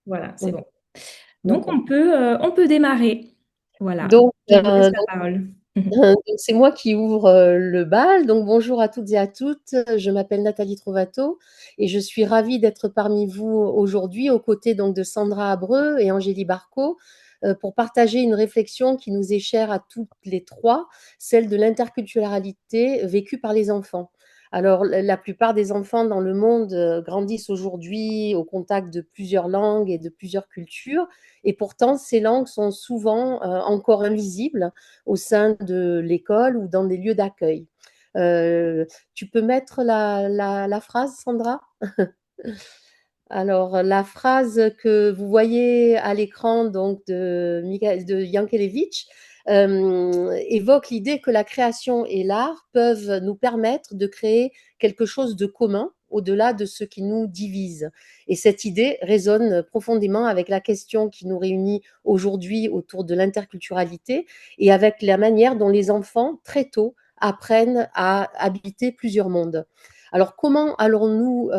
Voilà, c'est OK, bon. Donc OK. on peut démarrer. Voilà, Donc je vous laisse la parole. donc c'est moi qui ouvre, le bal. Donc bonjour à toutes et à toutes. Je m'appelle Nathalie Trovato et je suis ravie d'être parmi vous aujourd'hui aux côtés donc de Sandra Abreu et Angélie Barco, pour partager une réflexion qui nous est chère à toutes les 3, celle de l'interculturalité vécue par les enfants. Alors la plupart des enfants dans le monde, grandissent aujourd'hui au contact de plusieurs langues et de plusieurs cultures et pourtant ces langues sont souvent, encore invisibles au sein de l'école ou dans des lieux d'accueil. Tu peux mettre la phrase, Sandra? Alors, la phrase que vous voyez à l'écran donc de Yankelevitch évoque l'idée que la création et l'art peuvent nous permettre de créer quelque chose de commun au-delà de ce qui nous divise. Et cette idée résonne profondément avec la question qui nous réunit aujourd'hui autour de l'interculturalité et avec la manière dont les enfants, très tôt, apprennent à habiter plusieurs mondes. Alors, comment allons-nous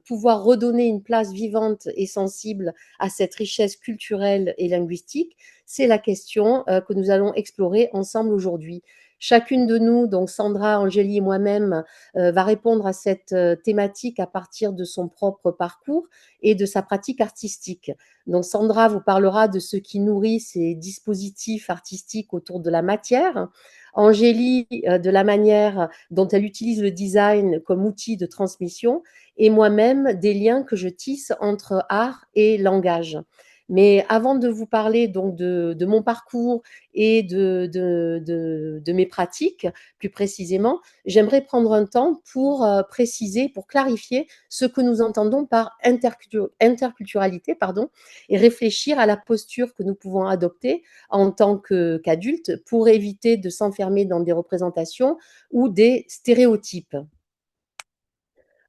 pouvoir redonner une place vivante et sensible à cette richesse culturelle et linguistique? C'est la question que nous allons explorer ensemble aujourd'hui. Chacune de nous, donc Sandra, Angélie et moi-même, va répondre à cette thématique à partir de son propre parcours et de sa pratique artistique. Donc Sandra vous parlera de ce qui nourrit ces dispositifs artistiques autour de la matière. Angélie, de la manière dont elle utilise le design comme outil de transmission, et moi-même des liens que je tisse entre art et langage. Mais avant de vous parler donc de mon parcours et de mes pratiques, plus précisément, j'aimerais prendre un temps pour préciser, pour clarifier ce que nous entendons par interculturalité, pardon, et réfléchir à la posture que nous pouvons adopter en tant qu'adultes pour éviter de s'enfermer dans des représentations ou des stéréotypes.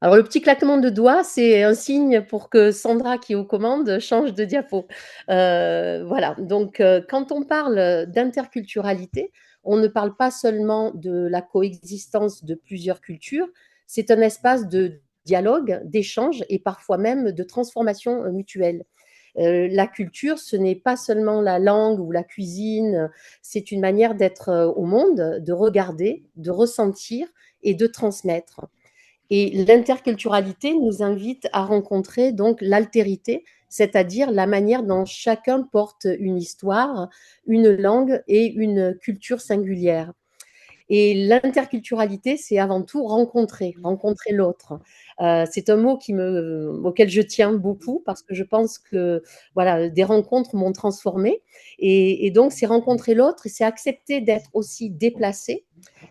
Alors le petit claquement de doigts, c'est un signe pour que Sandra qui est aux commandes change de diapo. Voilà, donc quand on parle d'interculturalité, on ne parle pas seulement de la coexistence de plusieurs cultures, c'est un espace de dialogue, d'échange et parfois même de transformation mutuelle. La culture, ce n'est pas seulement la langue ou la cuisine, c'est une manière d'être au monde, de regarder, de ressentir et de transmettre. Et l'interculturalité nous invite à rencontrer donc l'altérité, c'est-à-dire la manière dont chacun porte une histoire, une langue et une culture singulière. Et l'interculturalité, c'est avant tout rencontrer, rencontrer l'autre. C'est un mot auquel je tiens beaucoup parce que je pense que voilà, des rencontres m'ont transformée. Et donc, c'est rencontrer l'autre et c'est accepter d'être aussi déplacé,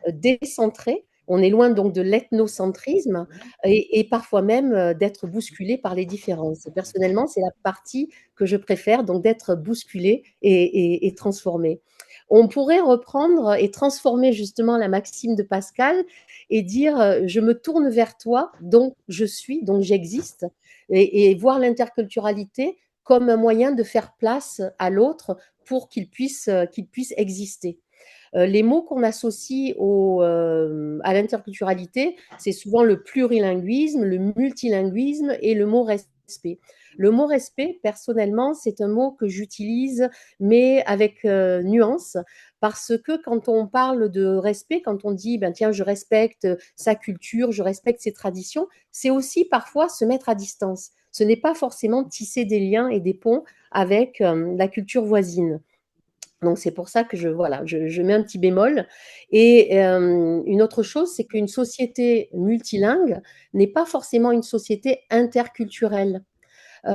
décentré. On est loin donc de l'ethnocentrisme et parfois même d'être bousculé par les différences. Personnellement, c'est la partie que je préfère, donc d'être bousculé et transformé. On pourrait reprendre et transformer justement la maxime de Pascal et dire je me tourne vers toi, donc je suis, donc j'existe, et voir l'interculturalité comme un moyen de faire place à l'autre pour qu'il puisse exister. Les mots qu'on associe à l'interculturalité, c'est souvent le plurilinguisme, le multilinguisme et le mot respect. Le mot respect, personnellement, c'est un mot que j'utilise, mais avec nuance, parce que quand on parle de respect, quand on dit, ben tiens, je respecte sa culture, je respecte ses traditions, c'est aussi parfois se mettre à distance. Ce n'est pas forcément tisser des liens et des ponts avec la culture voisine. Donc c'est pour ça que je mets un petit bémol. Et une autre chose, c'est qu'une société multilingue n'est pas forcément une société interculturelle.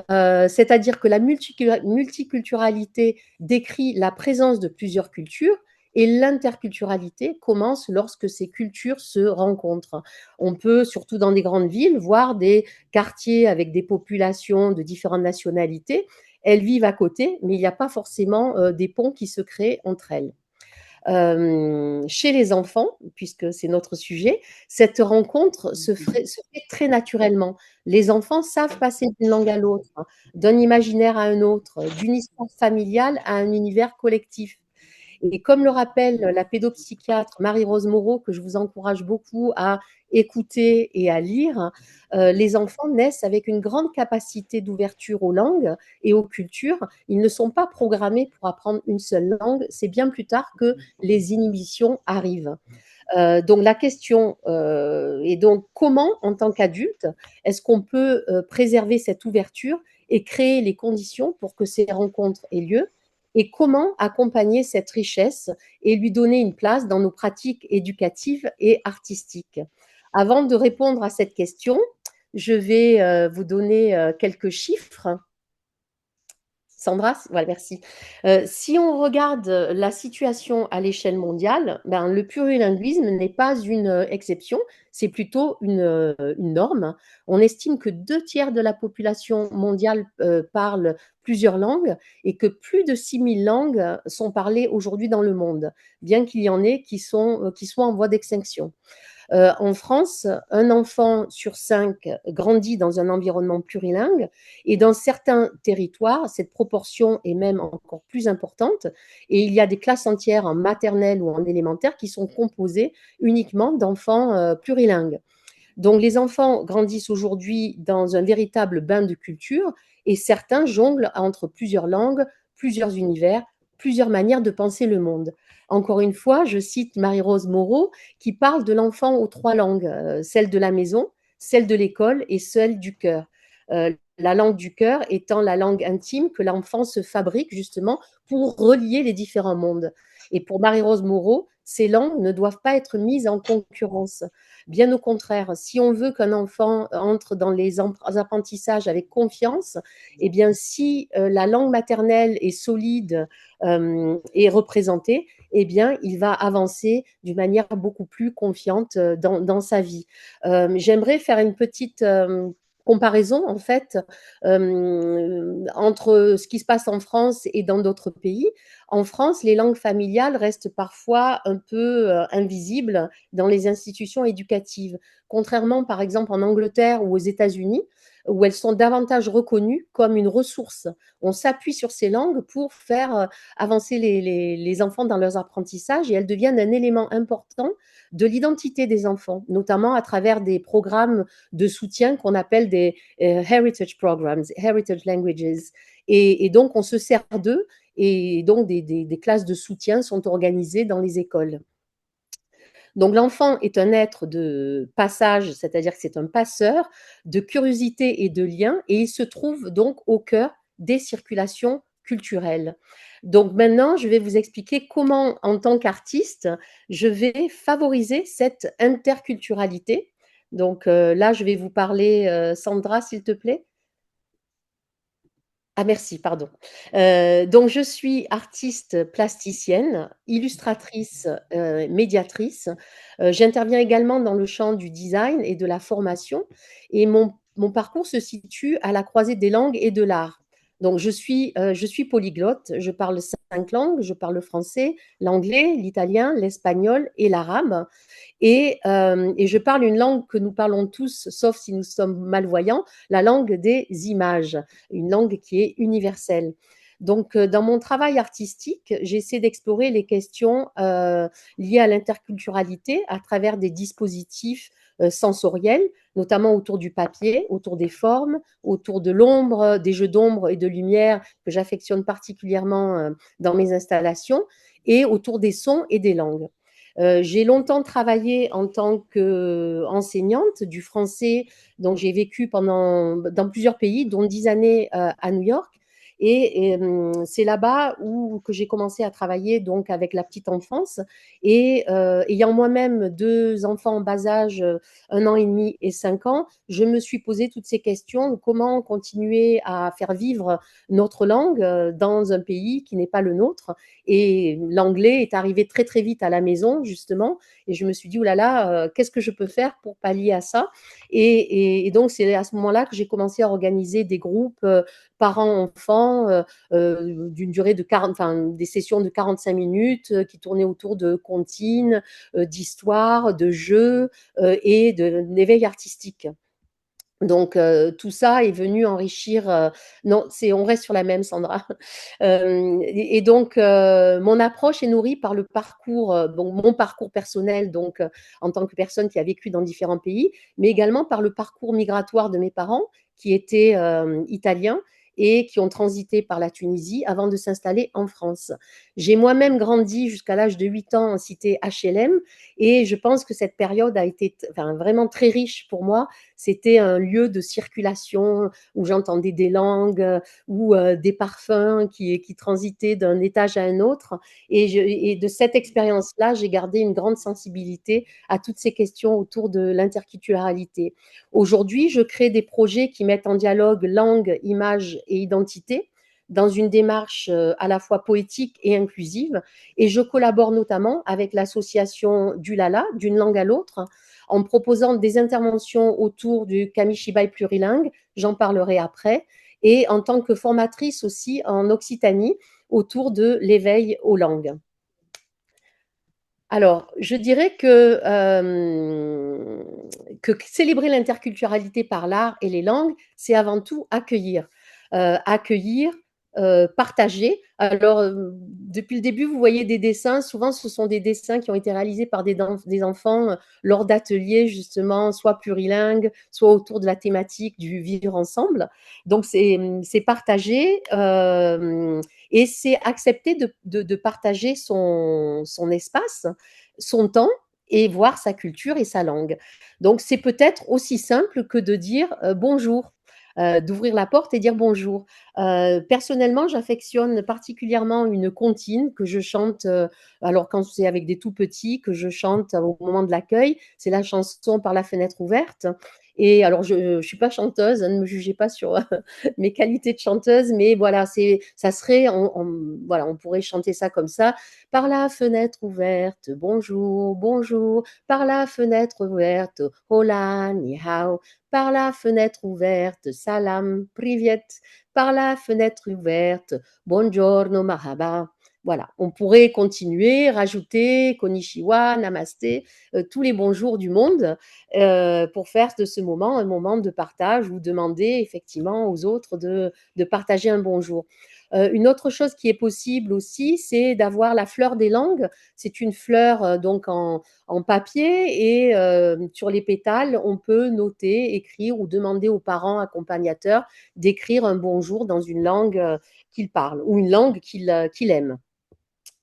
C'est-à-dire que la multiculturalité décrit la présence de plusieurs cultures et l'interculturalité commence lorsque ces cultures se rencontrent. On peut, surtout dans des grandes villes, voir des quartiers avec des populations de différentes nationalités. Elles vivent à côté, mais il n'y a pas forcément des ponts qui se créent entre elles. Chez les enfants, puisque c'est notre sujet, cette rencontre se fait très naturellement. Les enfants savent passer d'une langue à l'autre, hein, d'un imaginaire à un autre, d'une histoire familiale à un univers collectif. Et comme le rappelle la pédopsychiatre Marie-Rose Moreau, que je vous encourage beaucoup à écouter et à lire, les enfants naissent avec une grande capacité d'ouverture aux langues et aux cultures. Ils ne sont pas programmés pour apprendre une seule langue. C'est bien plus tard que les inhibitions arrivent. Donc la question est donc comment, en tant qu'adulte, est-ce qu'on peut préserver cette ouverture et créer les conditions pour que ces rencontres aient lieu et comment accompagner cette richesse et lui donner une place dans nos pratiques éducatives et artistiques. Avant de répondre à cette question, je vais vous donner quelques chiffres. Sandra, voilà, merci. Si on regarde la situation à l'échelle mondiale, ben, le plurilinguisme n'est pas une exception, c'est plutôt une norme. On estime que 2 tiers de la population mondiale parle plusieurs langues et que plus de 6000 langues sont parlées aujourd'hui dans le monde, bien qu'il y en ait qui soient en voie d'extinction. En France, un enfant sur 5 grandit dans un environnement plurilingue et dans certains territoires, cette proportion est même encore plus importante et il y a des classes entières en maternelle ou en élémentaire qui sont composées uniquement d'enfants plurilingues. Donc les enfants grandissent aujourd'hui dans un véritable bain de culture et certains jonglent entre plusieurs langues, plusieurs univers, plusieurs manières de penser le monde. Encore une fois, je cite Marie-Rose Moreau qui parle de l'enfant aux 3 langues, celle de la maison, celle de l'école et celle du cœur. La langue du cœur étant la langue intime que l'enfant se fabrique justement pour relier les différents mondes. Et pour Marie-Rose Moreau, ces langues ne doivent pas être mises en concurrence. Bien au contraire, si on veut qu'un enfant entre dans les apprentissages avec confiance, eh bien, si la langue maternelle est solide et représentée, eh bien, il va avancer d'une manière beaucoup plus confiante dans sa vie. J'aimerais faire une petite comparaison en fait entre ce qui se passe en France et dans d'autres pays. En France, les langues familiales restent parfois un peu invisibles dans les institutions éducatives, contrairement par exemple en Angleterre ou aux États-Unis, où elles sont davantage reconnues comme une ressource. On s'appuie sur ces langues pour faire avancer les enfants dans leurs apprentissages et elles deviennent un élément important de l'identité des enfants, notamment à travers des programmes de soutien qu'on appelle des heritage programs, heritage languages. Et donc, on se sert d'eux et donc des classes de soutien sont organisées dans les écoles. Donc l'enfant est un être de passage, c'est-à-dire que c'est un passeur de curiosité et de lien, et il se trouve donc au cœur des circulations culturelles. Donc maintenant, je vais vous expliquer comment, en tant qu'artiste, je vais favoriser cette interculturalité. Donc là, je vais vous parler, Sandra, s'il te plaît. Ah merci, pardon. Donc je suis artiste plasticienne, illustratrice, médiatrice. J'interviens également dans le champ du design et de la formation et mon parcours se situe à la croisée des langues et de l'art. Donc je suis polyglotte, je parle 5 langues, je parle le français, l'anglais, l'italien, l'espagnol et l'arabe et je parle une langue que nous parlons tous, sauf si nous sommes malvoyants, la langue des images, une langue qui est universelle. Donc, dans mon travail artistique, j'essaie d'explorer les questions liées à l'interculturalité à travers des dispositifs sensoriels, notamment autour du papier, autour des formes, autour de l'ombre, des jeux d'ombre et de lumière que j'affectionne particulièrement dans mes installations, et autour des sons et des langues. J'ai longtemps travaillé en tant qu'enseignante du français, donc j'ai vécu dans plusieurs pays, dont 10 années à New York. C'est là-bas que j'ai commencé à travailler donc avec la petite enfance. Et ayant moi-même 2 enfants en bas âge, 1 an et demi et 5 ans, je me suis posé toutes ces questions. Comment continuer à faire vivre notre langue dans un pays qui n'est pas le nôtre? Et l'anglais est arrivé très très vite à la maison justement, et je me suis dit, oulala, qu'est-ce que je peux faire pour pallier à ça? Et donc c'est à ce moment-là que j'ai commencé à organiser des groupes parents-enfants d'une durée de 40, enfin des sessions de 45 minutes qui tournaient autour de comptines, d'histoires, de jeux et d'éveil artistique. Donc tout ça est venu enrichir, non, c'est on reste sur la même Sandra. Et donc mon approche est nourrie par le parcours, bon, mon parcours personnel, donc en tant que personne qui a vécu dans différents pays, mais également par le parcours migratoire de mes parents qui étaient, italiens et qui ont transité par la Tunisie avant de s'installer en France. J'ai moi-même grandi jusqu'à l'âge de 8 ans en cité HLM et je pense que cette période a été enfin, vraiment très riche pour moi. C'était un lieu de circulation où j'entendais des langues, ou des parfums qui transitaient d'un étage à un autre. Et de cette expérience-là, j'ai gardé une grande sensibilité à toutes ces questions autour de l'interculturalité. Aujourd'hui, je crée des projets qui mettent en dialogue langue, image et identité dans une démarche à la fois poétique et inclusive. Et je collabore notamment avec l'association du Lala, d'une langue à l'autre, en proposant des interventions autour du Kamishibai plurilingue, j'en parlerai après, et en tant que formatrice aussi en Occitanie autour de l'éveil aux langues. Alors, je dirais que célébrer l'interculturalité par l'art et les langues, c'est avant tout accueillir. Accueillir, partager. Alors, depuis le début, vous voyez des dessins. Souvent, ce sont des dessins qui ont été réalisés par des enfants lors d'ateliers, justement, soit plurilingues, soit autour de la thématique du vivre ensemble. Donc, c'est partager. Et c'est accepter de partager son espace, son temps et voir sa culture et sa langue. Donc c'est peut-être aussi simple que de dire bonjour. D'ouvrir la porte et dire bonjour. Personnellement, j'affectionne particulièrement une comptine que je chante, alors quand c'est avec des tout petits, que je chante au moment de l'accueil. C'est la chanson Par la fenêtre ouverte. Et alors, je ne suis pas chanteuse, hein, ne me jugez pas sur mes qualités de chanteuse, mais voilà, ça serait, voilà, on pourrait chanter ça comme ça. Par la fenêtre ouverte, bonjour, bonjour. Par la fenêtre ouverte, hola, ni hao. Par la fenêtre ouverte, salam, privet. Par la fenêtre ouverte, buongiorno, mahaba. Voilà, on pourrait continuer, rajouter konnichiwa, namasté, tous les bonjours du monde pour faire de ce moment un moment de partage ou demander effectivement aux autres de partager un bonjour. Une autre chose qui est possible aussi, c'est d'avoir la fleur des langues. C'est une fleur donc en papier et sur les pétales, on peut noter, écrire ou demander aux parents accompagnateurs d'écrire un bonjour dans une langue qu'il parle ou une langue qu'il aime.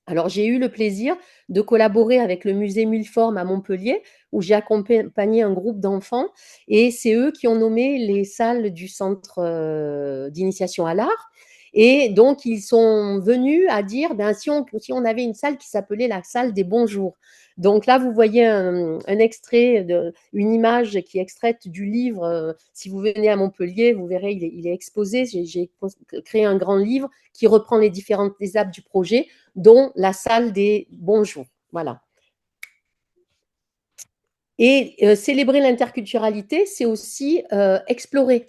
Alors, j'ai eu le plaisir de collaborer avec le musée Mulforme à Montpellier, où j'ai accompagné un groupe d'enfants, et c'est eux qui ont nommé les salles du centre d'initiation à l'art. Et donc, ils sont venus à dire, ben, si on avait une salle qui s'appelait la salle des bonjours. Donc là, vous voyez un extrait, une image qui est extraite du livre. Si vous venez à Montpellier, vous verrez, il est exposé. J'ai créé un grand livre qui reprend les différentes étapes du projet, dont la salle des bonjours. Voilà. Et célébrer l'interculturalité, c'est aussi explorer.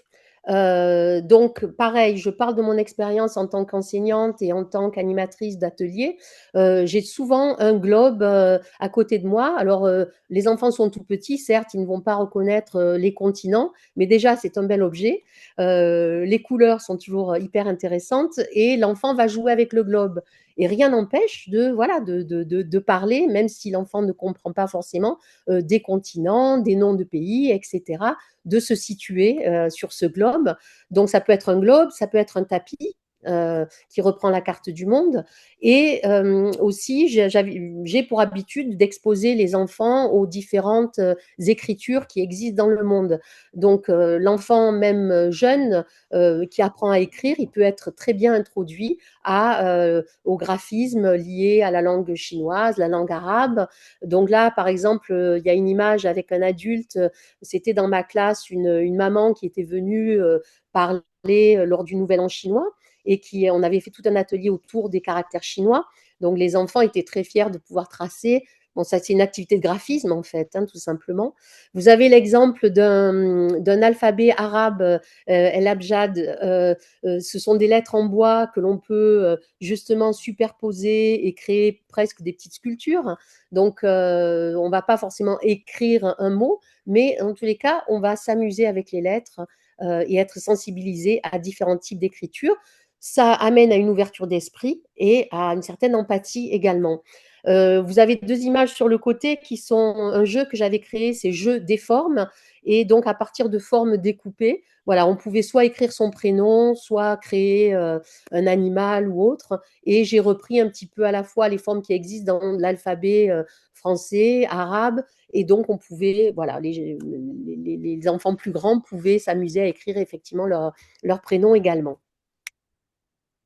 Donc, pareil, je parle de mon expérience en tant qu'enseignante et en tant qu'animatrice d'atelier. J'ai souvent un globe à côté de moi. Alors, les enfants sont tout petits, certes, ils ne vont pas reconnaître les continents, mais déjà, c'est un bel objet. Les couleurs sont toujours hyper intéressantes et l'enfant va jouer avec le globe. Et rien n'empêche voilà, de parler, même si l'enfant ne comprend pas forcément, des continents, des noms de pays, etc., de se situer sur ce globe. Donc, ça peut être un globe, ça peut être un tapis qui reprend la carte du monde. Et aussi, j'ai pour habitude d'exposer les enfants aux différentes écritures qui existent dans le monde. Donc, l'enfant, même jeune, qui apprend à écrire, il peut être très bien introduit au graphisme lié à la langue chinoise, la langue arabe. Donc là, par exemple, il y a une image avec un adulte. C'était dans ma classe une maman qui était venue parler lors du Nouvel An chinois et on avait fait tout un atelier autour des caractères chinois. Donc les enfants étaient très fiers de pouvoir tracer Bon, ça, c'est une activité de graphisme, en fait, hein, tout simplement. Vous avez l'exemple d'un alphabet arabe, El Abjad. Ce sont des lettres en bois que l'on peut justement superposer et créer presque des petites sculptures. Donc, on ne va pas forcément écrire un mot, mais en tous les cas, on va s'amuser avec les lettres et être sensibilisé à différents types d'écriture. Ça amène à une ouverture d'esprit et à une certaine empathie également. Vous avez deux images sur le côté qui sont un jeu que j'avais créé, c'est jeu des formes. Et donc, à partir de formes découpées, voilà, on pouvait soit écrire son prénom, soit créer un animal ou autre. Et j'ai repris un petit peu à la fois les formes qui existent dans l'alphabet français, arabe. Et donc, on pouvait, voilà, les enfants plus grands pouvaient s'amuser à écrire effectivement leur prénom également.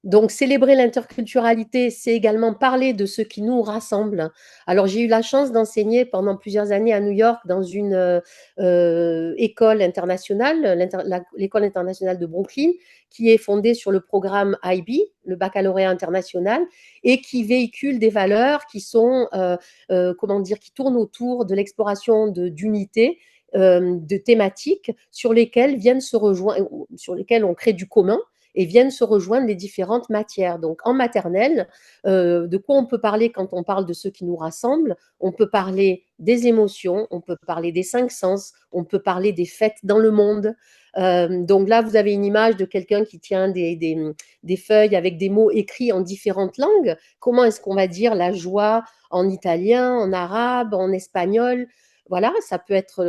Donc, célébrer l'interculturalité, c'est également parler de ce qui nous rassemble. Alors, j'ai eu la chance d'enseigner pendant plusieurs années à New York dans une école internationale, l'école internationale de Brooklyn, qui est fondée sur le programme IB, le baccalauréat international, et qui véhicule des valeurs qui sont, comment dire, qui tournent autour de l'exploration d'unités, de thématiques sur lesquelles viennent se rejoindre, sur lesquelles on crée du commun et viennent se rejoindre les différentes matières. Donc en maternelle, de quoi on peut parler quand on parle de ce qui nous rassemble? On peut parler des émotions, on peut parler des cinq sens, on peut parler des fêtes dans le monde. Donc là, vous avez une image de quelqu'un qui tient des feuilles avec des mots écrits en différentes langues. Comment est-ce qu'on va dire la joie en italien, en arabe, en espagnol? Voilà, ça peut être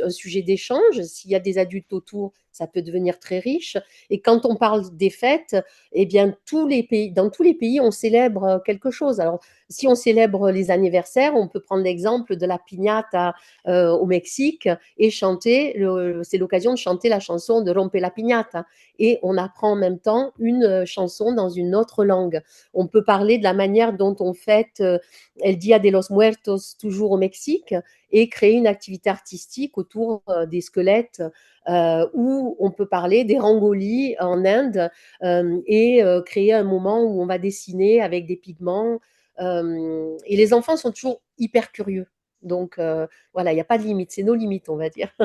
un sujet d'échange. S'il y a des adultes autour, ça peut devenir très riche. Et quand on parle des fêtes, eh bien, dans tous les pays, on célèbre quelque chose. Alors, si on célèbre les anniversaires, on peut prendre l'exemple de la piñata au Mexique et chanter, c'est l'occasion de chanter la chanson de Rompe la piñata. Et on apprend en même temps une chanson dans une autre langue. On peut parler de la manière dont on fête El Día de los Muertos, toujours au Mexique, et créer une activité artistique autour des squelettes où on peut parler des rangolis en Inde et créer un moment où on va dessiner avec des pigments. Et les enfants sont toujours hyper curieux. Donc voilà, il n'y a pas de limite, c'est nos limites, on va dire.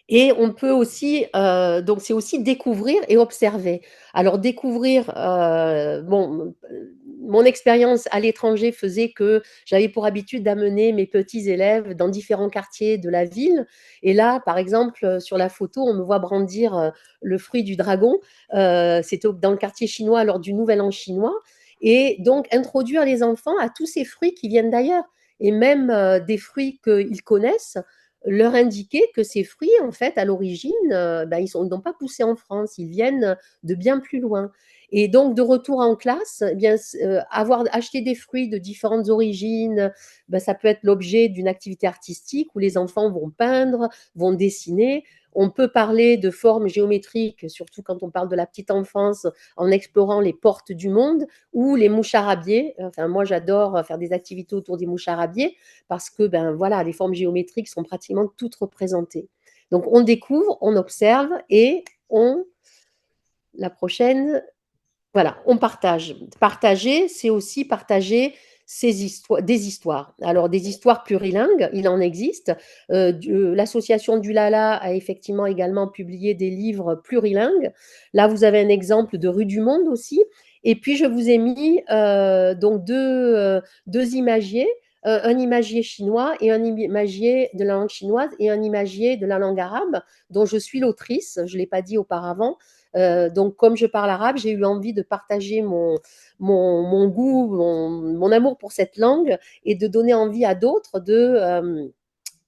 Et on peut aussi, donc c'est aussi découvrir et observer. Alors découvrir, bon, mon expérience à l'étranger faisait que j'avais pour habitude d'amener mes petits élèves dans différents quartiers de la ville. Et là, par exemple, sur la photo, on me voit brandir le fruit du dragon. C'était dans le quartier chinois lors du Nouvel An chinois. Et donc introduire les enfants à tous ces fruits qui viennent d'ailleurs. Et même des fruits qu'ils connaissent, leur indiquer que ces fruits, en fait, à l'origine, ben, ils n'ont pas poussé en France, ils viennent de bien plus loin. Et donc, de retour en classe, eh bien, avoir acheté des fruits de différentes origines, ben, ça peut être l'objet d'une activité artistique où les enfants vont peindre, vont dessiner. On peut parler de formes géométriques, surtout quand on parle de la petite enfance, en explorant les portes du monde ou les moucharabiés. Enfin, moi, j'adore faire des activités autour des moucharabiés parce que ben voilà, les formes géométriques sont pratiquement toutes représentées. Donc on découvre, on observe et on la prochaine, voilà, on partage. Partager, c'est aussi partager des histoires. Alors, des histoires plurilingues, il en existe. L'association du Lala a effectivement également publié des livres plurilingues. Là, vous avez un exemple de Rue du Monde aussi. Et puis, je vous ai mis donc deux imagiers, un imagier chinois et un imagier de la langue chinoise et un imagier de la langue arabe, dont je suis l'autrice, je ne l'ai pas dit auparavant. Donc, comme je parle arabe, j'ai eu envie de partager mon goût, mon amour pour cette langue et de donner envie à d'autres de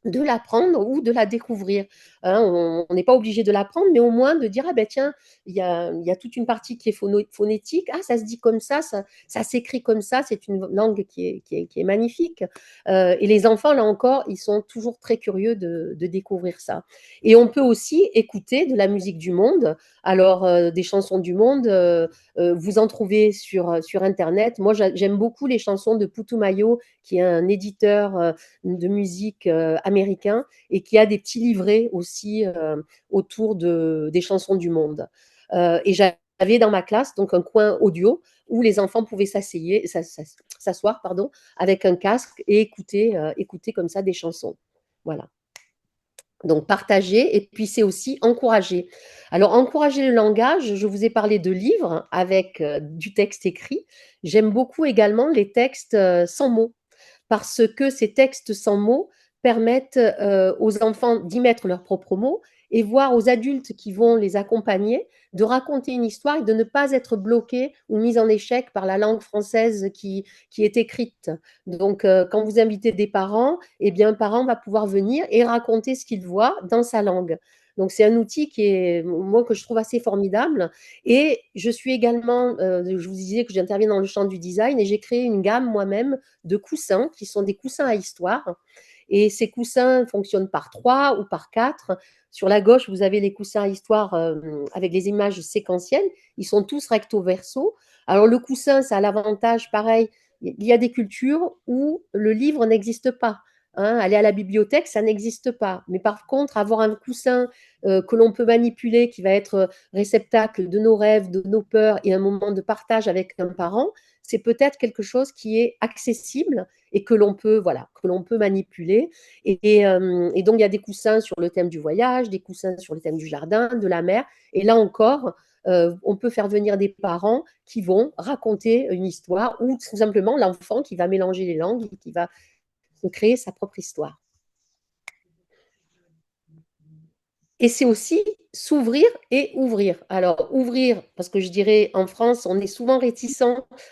l'apprendre ou de la découvrir. Hein, on n'est pas obligé de l'apprendre, mais au moins de dire, ah ben tiens, il y a toute une partie qui est phonétique, ah ça se dit comme ça s'écrit comme ça, c'est une langue qui est magnifique. Et les enfants, là encore, ils sont toujours très curieux de découvrir ça. Et on peut aussi écouter de la musique du monde. Alors, des chansons du monde, vous en trouvez sur Internet. Moi, j'aime beaucoup les chansons de Putumayo, qui est un éditeur de musique américain et qui a des petits livrets aussi autour des chansons du monde. Et j'avais dans ma classe donc un coin audio où les enfants pouvaient s'asseoir pardon, avec un casque et écouter comme ça des chansons. Voilà. Donc partager et puis c'est aussi encourager. Alors encourager le langage, je vous ai parlé de livres avec du texte écrit. J'aime beaucoup également les textes sans mots parce que ces textes sans mots permettent aux enfants d'y mettre leurs propres mots et voir aux adultes qui vont les accompagner de raconter une histoire et de ne pas être bloqués ou mis en échec par la langue française qui est écrite. Donc, quand vous invitez des parents, eh bien, un parent va pouvoir venir et raconter ce qu'il voit dans sa langue. Donc, c'est un outil qui est, moi, que je trouve assez formidable. Et je suis également, je vous disais que j'interviens dans le champ du design et j'ai créé une gamme moi-même de coussins qui sont des coussins à histoire. Et ces coussins fonctionnent par 3 ou par 4. Sur la gauche, vous avez les coussins à histoire avec les images séquentielles. Ils sont tous recto verso. Alors le coussin, ça a l'avantage, pareil, il y a des cultures où le livre n'existe pas. Hein, aller à la bibliothèque, ça n'existe pas. Mais par contre, avoir un coussin que l'on peut manipuler, qui va être réceptacle de nos rêves, de nos peurs et un moment de partage avec un parent, c'est peut-être quelque chose qui est accessible et que l'on peut, voilà, que l'on peut manipuler. Et donc, il y a des coussins sur le thème du voyage, des coussins sur le thème du jardin, de la mer. Et là encore, on peut faire venir des parents qui vont raconter une histoire ou tout simplement l'enfant qui va mélanger les langues et qui va se créer sa propre histoire. Et c'est aussi s'ouvrir et ouvrir. Alors, ouvrir, parce que je dirais, en France, on est souvent réticent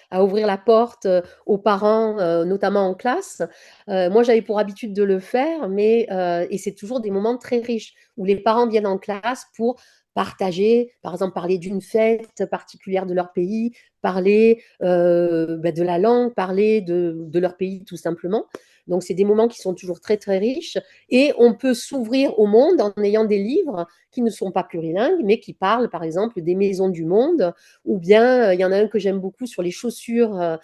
à ouvrir la porte aux parents, notamment en classe. Moi, j'avais pour habitude de le faire, et c'est toujours des moments très riches où les parents viennent en classe pour partager, par exemple, parler d'une fête particulière de leur pays, parler de la langue, parler de leur pays tout simplement. Donc, c'est des moments qui sont toujours très, très riches. Et on peut s'ouvrir au monde en ayant des livres qui ne sont pas plurilingues, mais qui parlent, par exemple, des maisons du monde, ou bien, il y en a un que j'aime beaucoup sur les chaussures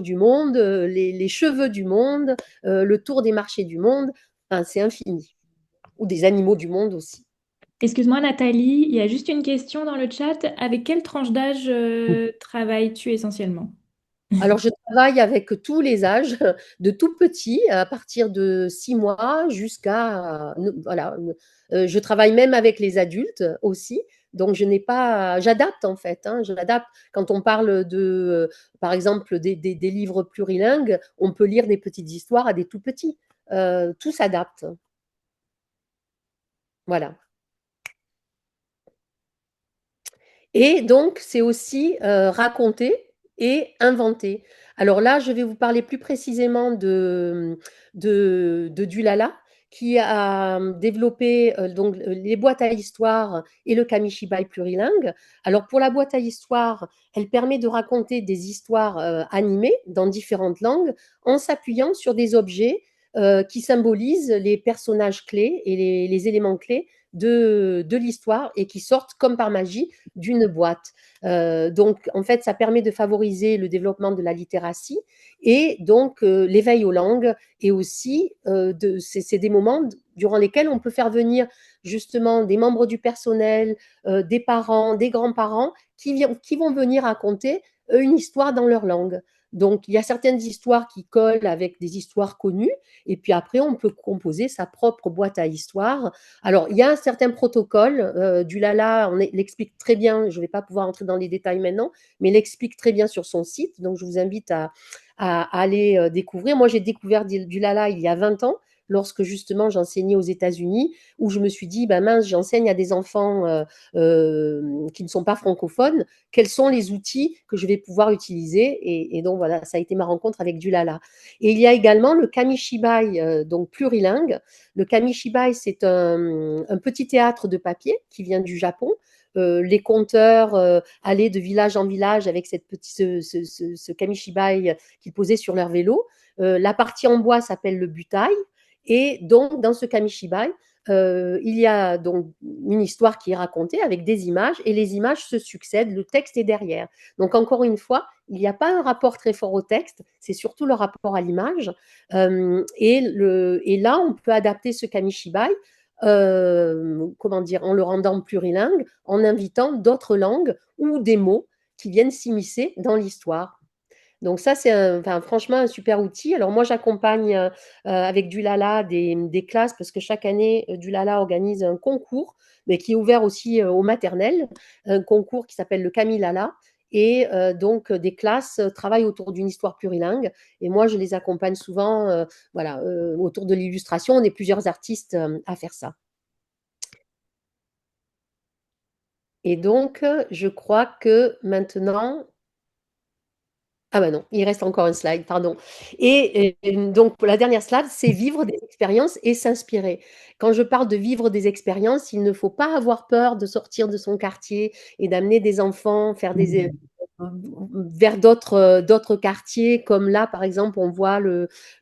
du monde, les cheveux du monde, le tour des marchés du monde. Enfin, c'est infini. Ou des animaux du monde aussi. Excuse-moi Nathalie, il y a juste une question dans le chat. Avec quelle tranche d'âge travailles-tu essentiellement? Alors, je travaille avec tous les âges, de tout petit, à partir de 6 mois jusqu'à, voilà, je travaille même avec les adultes aussi. Donc, je n'ai pas, j'adapte en fait, hein, j'adapte. Quand on parle par exemple, des livres plurilingues, on peut lire des petites histoires à des tout petits. Tout s'adapte. Voilà. Et donc, c'est aussi raconter et inventer. Alors là, je vais vous parler plus précisément de Dulala, qui a développé donc, les boîtes à histoire et le Kamishibai plurilingue. Alors pour la boîte à histoire, elle permet de raconter des histoires animées dans différentes langues en s'appuyant sur des objets qui symbolisent les personnages clés et les éléments clés de l'histoire et qui sortent comme par magie d'une boîte. Donc, en fait, ça permet de favoriser le développement de la littératie et donc l'éveil aux langues. Et aussi, c'est des moments durant lesquels on peut faire venir justement des membres du personnel, des parents, des grands-parents qui vont venir raconter une histoire dans leur langue. Donc, il y a certaines histoires qui collent avec des histoires connues, et puis après, on peut composer sa propre boîte à histoires. Alors, il y a un certain protocole. Du Lala, l'explique très bien. Je ne vais pas pouvoir entrer dans les détails maintenant, mais il l'explique très bien sur son site. Donc, je vous invite à aller découvrir. Moi, j'ai découvert du Lala il y a 20 ans, lorsque justement j'enseignais aux États-Unis, où je me suis dit, ben mince, j'enseigne à des enfants qui ne sont pas francophones. Quels sont les outils que je vais pouvoir utiliser? Et donc, voilà, ça a été ma rencontre avec du Lala. Et il y a également le Kamishibai, donc plurilingue. Le Kamishibai, c'est un petit théâtre de papier qui vient du Japon. Les conteurs allaient de village en village avec ce Kamishibai qu'ils posaient sur leur vélo. La partie en bois s'appelle le butai. Et donc, dans ce Kamishibai, il y a donc une histoire qui est racontée avec des images et les images se succèdent, le texte est derrière. Donc, encore une fois, il n'y a pas un rapport très fort au texte, c'est surtout le rapport à l'image. Et là, on peut adapter ce Kamishibai comment dire, en le rendant plurilingue, en invitant d'autres langues ou des mots qui viennent s'immiscer dans l'histoire. Donc ça, c'est enfin, franchement un super outil. Alors moi, j'accompagne avec du Lala des classes parce que chaque année, du Lala organise un concours, mais qui est ouvert aussi aux maternelles, un concours qui s'appelle le Camille Lala. Et donc, des classes travaillent autour d'une histoire plurilingue. Et moi, je les accompagne souvent voilà, autour de l'illustration. On est plusieurs artistes à faire ça. Et donc, je crois que maintenant, ah bah non, il reste encore un slide, pardon. Et donc, pour la dernière slide, c'est vivre des expériences et s'inspirer. Quand je parle de vivre des expériences, il ne faut pas avoir peur de sortir de son quartier et d'amener des enfants faire vers d'autres quartiers, comme là, par exemple, on voit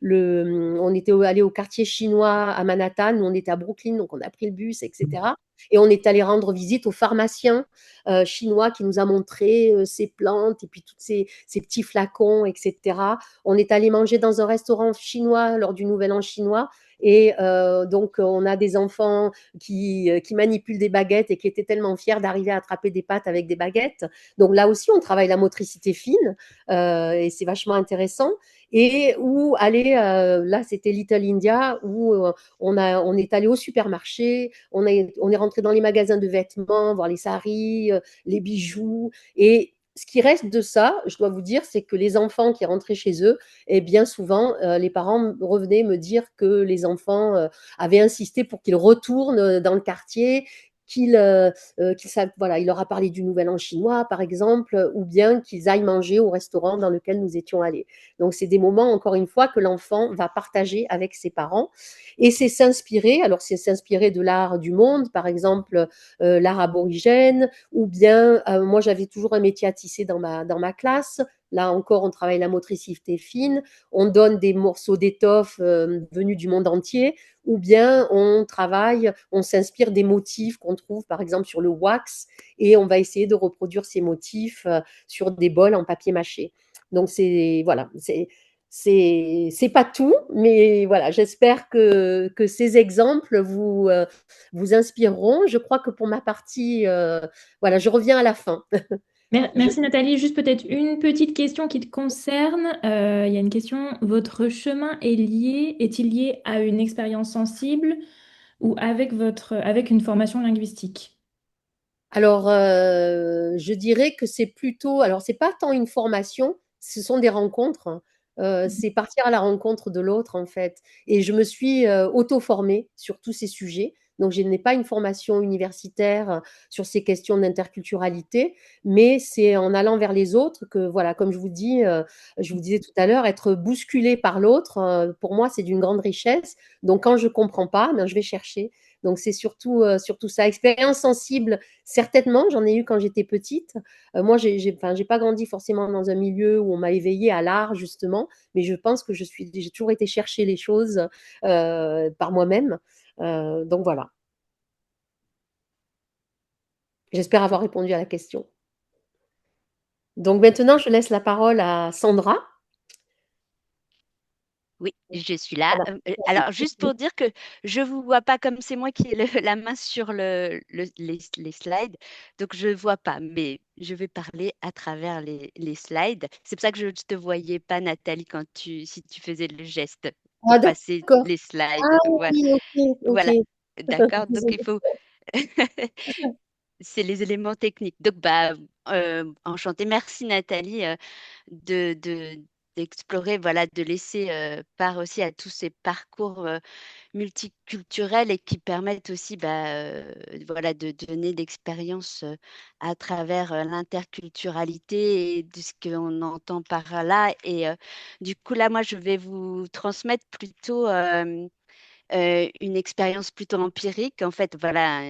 on était allé au quartier chinois à Manhattan, nous on était à Brooklyn, donc on a pris le bus, etc. Et on est allé rendre visite aux pharmaciens chinois qui nous a montré ses plantes et puis tous ces petits flacons, etc. On est allé manger dans un restaurant chinois lors du Nouvel An chinois. Et donc, on a des enfants qui manipulent des baguettes et qui étaient tellement fiers d'arriver à attraper des pâtes avec des baguettes. Donc là aussi, on travaille la motricité fine et c'est vachement intéressant. Et où aller, là, c'était Little India, où on est allé au supermarché, on est rentré dans les magasins de vêtements, voir les saris, les bijoux. Et ce qui reste de ça, je dois vous dire, c'est que les enfants qui rentraient chez eux, et bien souvent, les parents revenaient me dire que les enfants avaient insisté pour qu'ils retournent dans le quartier, voilà, il leur a parlé du Nouvel An chinois, par exemple, ou bien qu'ils aillent manger au restaurant dans lequel nous étions allés. Donc, c'est des moments, encore une fois, que l'enfant va partager avec ses parents. Et c'est s'inspirer, alors c'est s'inspirer de l'art du monde, par exemple, l'art aborigène, ou bien, moi, j'avais toujours un métier à tisser dans ma classe. Là encore, on travaille la motricité fine, on donne des morceaux d'étoffe venus du monde entier, ou bien on s'inspire des motifs qu'on trouve par exemple sur le wax et on va essayer de reproduire ces motifs sur des bols en papier mâché. Donc c'est voilà, c'est pas tout, mais voilà, j'espère que ces exemples vous inspireront. Je crois que pour ma partie, voilà, je reviens à la fin. Je, Merci Nathalie. Juste peut-être une petite question qui te concerne. Il y a une question. Votre chemin est-il lié à une expérience sensible ou avec une formation linguistique? Alors, je dirais que c'est plutôt, alors c'est pas tant une formation, ce sont des rencontres, hein. C'est partir à la rencontre de l'autre en fait. Et je me suis auto-formée sur tous ces sujets. Donc, je n'ai pas une formation universitaire sur ces questions d'interculturalité, mais c'est en allant vers les autres que, voilà, comme je vous disais tout à l'heure, être bousculé par l'autre, pour moi, c'est d'une grande richesse. Donc, quand je comprends pas, ben, je vais chercher. Donc, c'est surtout ça. Expérience sensible. Certainement, j'en ai eu quand j'étais petite. Moi, enfin, j'ai pas grandi forcément dans un milieu où on m'a éveillée à l'art, justement, mais je pense que j'ai toujours été chercher les choses par moi-même. Donc voilà, j'espère avoir répondu à la question. Donc maintenant, je laisse la parole à Sandra. Oui, je suis là. Voilà. Alors, juste pour dire que je vous vois pas comme c'est moi qui ai la main sur les slides, donc je vois pas, mais je vais parler à travers les slides. C'est pour ça que je ne te voyais pas, Nathalie, si tu faisais le geste pour Ah, passer d'accord. les slides. Ah Voilà, oui, ok, ok. voilà. D'accord. Donc, il Désolée. faut. C'est les éléments techniques. Donc, bah, enchantée. Merci, Nathalie, de, de- d'explorer, voilà, de laisser part aussi à tous ces parcours multiculturels et qui permettent aussi, bah, voilà, de donner d'expérience à travers l'interculturalité et de ce qu'on entend par là. Et du coup, là, moi, je vais vous transmettre plutôt une expérience plutôt empirique, en fait, voilà,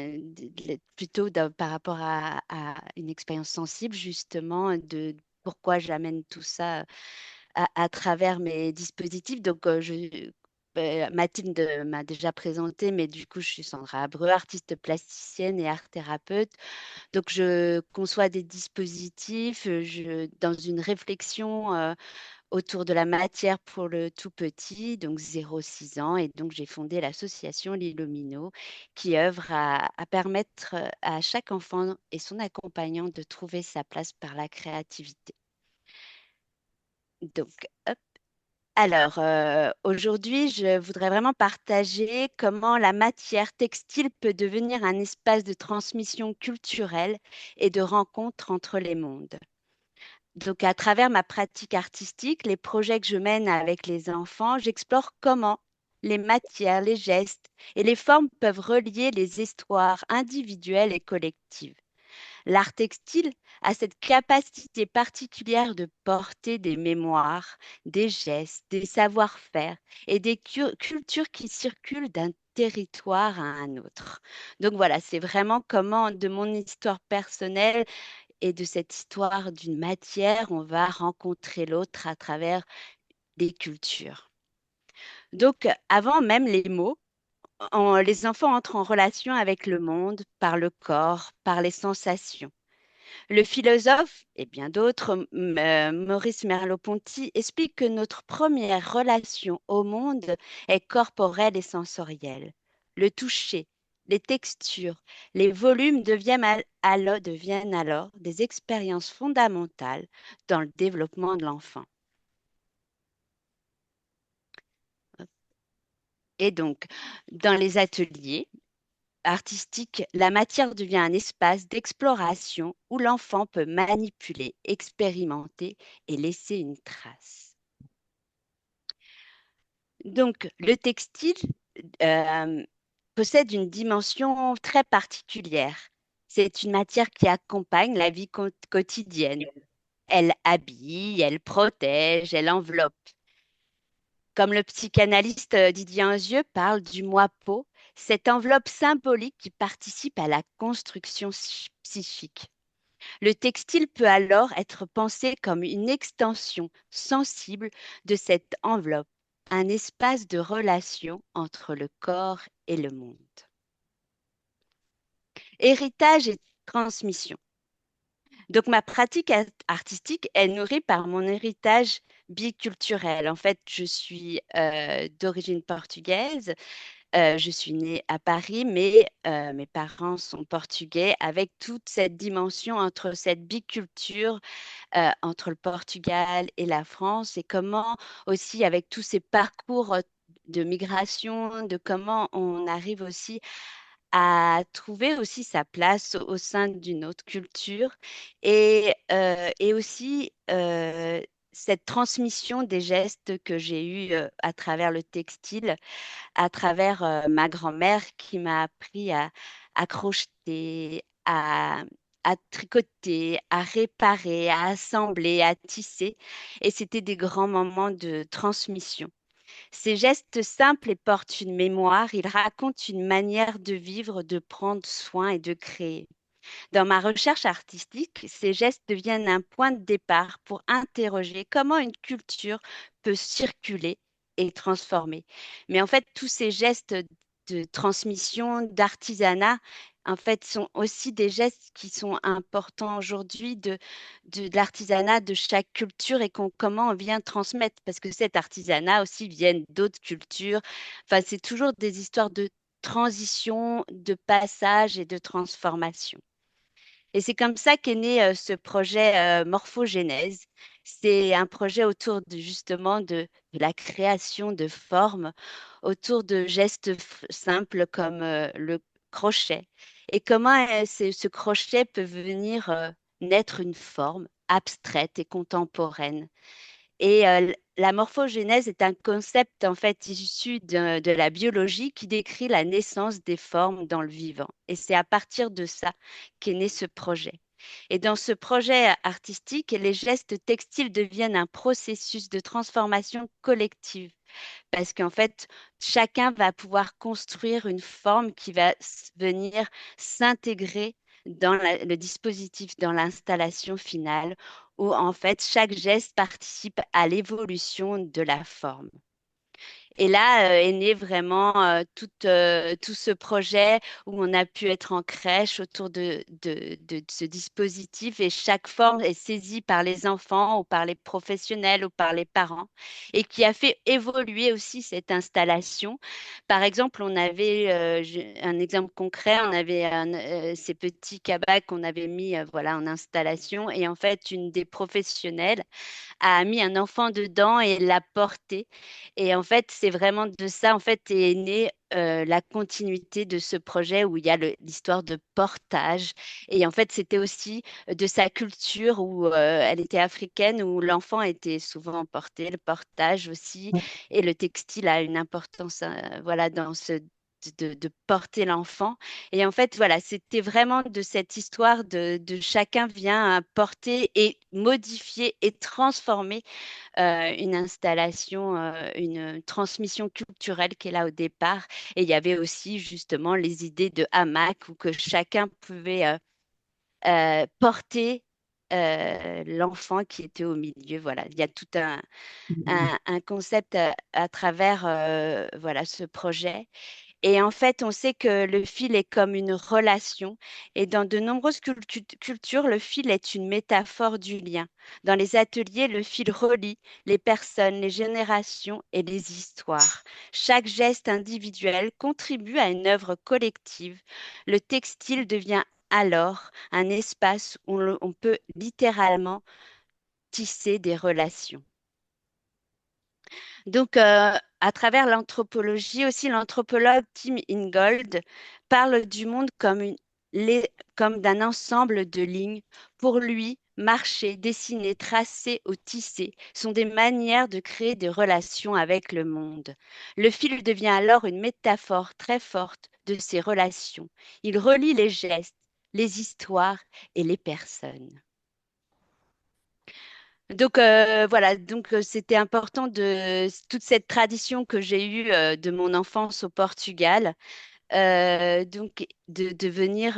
plutôt par rapport à une expérience sensible, justement, de pourquoi j'amène tout ça à travers mes dispositifs. Donc, Mathilde m'a déjà présenté, mais du coup, je suis Sandra Abreu, artiste plasticienne et art thérapeute. Donc, je conçois des dispositifs dans une réflexion autour de la matière pour le tout petit, donc 0-6 ans. Et donc, j'ai fondé l'association Lilomino qui œuvre à permettre à chaque enfant et son accompagnant de trouver sa place par la créativité. Donc, hop. Alors, aujourd'hui, je voudrais vraiment partager comment la matière textile peut devenir un espace de transmission culturelle et de rencontre entre les mondes. Donc, à travers ma pratique artistique, les projets que je mène avec les enfants, j'explore comment les matières, les gestes et les formes peuvent relier les histoires individuelles et collectives. L'art textile a cette capacité particulière de porter des mémoires, des gestes, des savoir-faire et des cultures qui circulent d'un territoire à un autre. Donc voilà, c'est vraiment comment, de mon histoire personnelle et de cette histoire d'une matière, on va rencontrer l'autre à travers des cultures. Donc, avant même les mots, les enfants entrent en relation avec le monde par le corps, par les sensations. Le philosophe, et bien d'autres, Maurice Merleau-Ponty, explique que notre première relation au monde est corporelle et sensorielle. Le toucher, les textures, les volumes deviennent alors des expériences fondamentales dans le développement de l'enfant. Et donc, dans les ateliers artistiques, la matière devient un espace d'exploration où l'enfant peut manipuler, expérimenter et laisser une trace. Donc, le textile euh, possède une dimension très particulière. C'est une matière qui accompagne la vie quotidienne. Elle habille, elle protège, elle enveloppe. Comme le psychanalyste Didier Anzieux parle du moi peau, cette enveloppe symbolique qui participe à la construction psychique. Le textile peut alors être pensé comme une extension sensible de cette enveloppe, un espace de relation entre le corps et le monde. Héritage et transmission. Donc ma pratique artistique est nourrie par mon héritage biculturel. En fait, je suis d'origine portugaise. Je suis née à Paris, mais mes parents sont portugais, avec toute cette dimension entre cette biculture, entre le Portugal et la France, et comment aussi avec tous ces parcours de migration, de comment on arrive aussi à trouver aussi sa place au sein d'une autre culture et aussi cette transmission des gestes que j'ai eus à travers le textile, à travers ma grand-mère qui m'a appris à crocheter, à tricoter, à réparer, à assembler, à tisser. Et c'était des grands moments de transmission. Ces gestes simples et portent une mémoire, ils racontent une manière de vivre, de prendre soin et de créer. Dans ma recherche artistique, ces gestes deviennent un point de départ pour interroger comment une culture peut circuler et transformer. Mais en fait, tous ces gestes de transmission, d'artisanat, en fait, sont aussi des gestes qui sont importants aujourd'hui de l'artisanat de chaque culture et comment on vient transmettre, parce que cet artisanat aussi vient d'autres cultures. Enfin, c'est toujours des histoires de transition, de passage et de transformation. Et c'est comme ça qu'est né ce projet Morphogénèse. C'est un projet autour justement de la création de formes, autour de gestes simples comme le crochet. Et comment ce crochet peut venir naître une forme abstraite et contemporaine. Et la morphogénèse est un concept en fait issu de la biologie qui décrit la naissance des formes dans le vivant. Et c'est à partir de ça qu'est né ce projet. Et dans ce projet artistique, les gestes textiles deviennent un processus de transformation collective parce qu'en fait, chacun va pouvoir construire une forme qui va venir s'intégrer dans le dispositif, dans l'installation finale, où en fait chaque geste participe à l'évolution de la forme. Et là est né vraiment tout ce projet où on a pu être en crèche autour de ce dispositif et chaque forme est saisie par les enfants ou par les professionnels ou par les parents et qui a fait évoluer aussi cette installation. Par exemple, on avait un exemple concret, on avait ces petits cabacs qu'on avait mis voilà, en installation et en fait, une des professionnelles a mis un enfant dedans et l'a porté. Et en fait, c'est vraiment de ça, en fait, est née la continuité de ce projet où il y a l'histoire de portage. Et en fait, c'était aussi de sa culture où elle était africaine, où l'enfant était souvent porté, le portage aussi. Et le textile a une importance, voilà, dans ce de porter l'enfant. Et en fait, voilà, c'était vraiment de cette histoire de chacun vient porter et modifier et transformer une installation, une transmission culturelle qui est là au départ. Et il y avait aussi justement les idées de hamac où que chacun pouvait porter l'enfant qui était au milieu. Voilà, il y a tout un concept à travers voilà, ce projet. Et en fait, on sait que le fil est comme une relation. Et dans de nombreuses cultures, le fil est une métaphore du lien. Dans les ateliers, le fil relie les personnes, les générations et les histoires. Chaque geste individuel contribue à une œuvre collective. Le textile devient alors un espace où on peut littéralement tisser des relations. Donc, à travers l'anthropologie, aussi l'anthropologue Tim Ingold parle du monde comme comme d'un ensemble de lignes. Pour lui, marcher, dessiner, tracer ou tisser sont des manières de créer des relations avec le monde. Le fil devient alors une métaphore très forte de ces relations. Il relie les gestes, les histoires et les personnes. Donc voilà, donc c'était important de toute cette tradition que j'ai eue de mon enfance au Portugal donc, de venir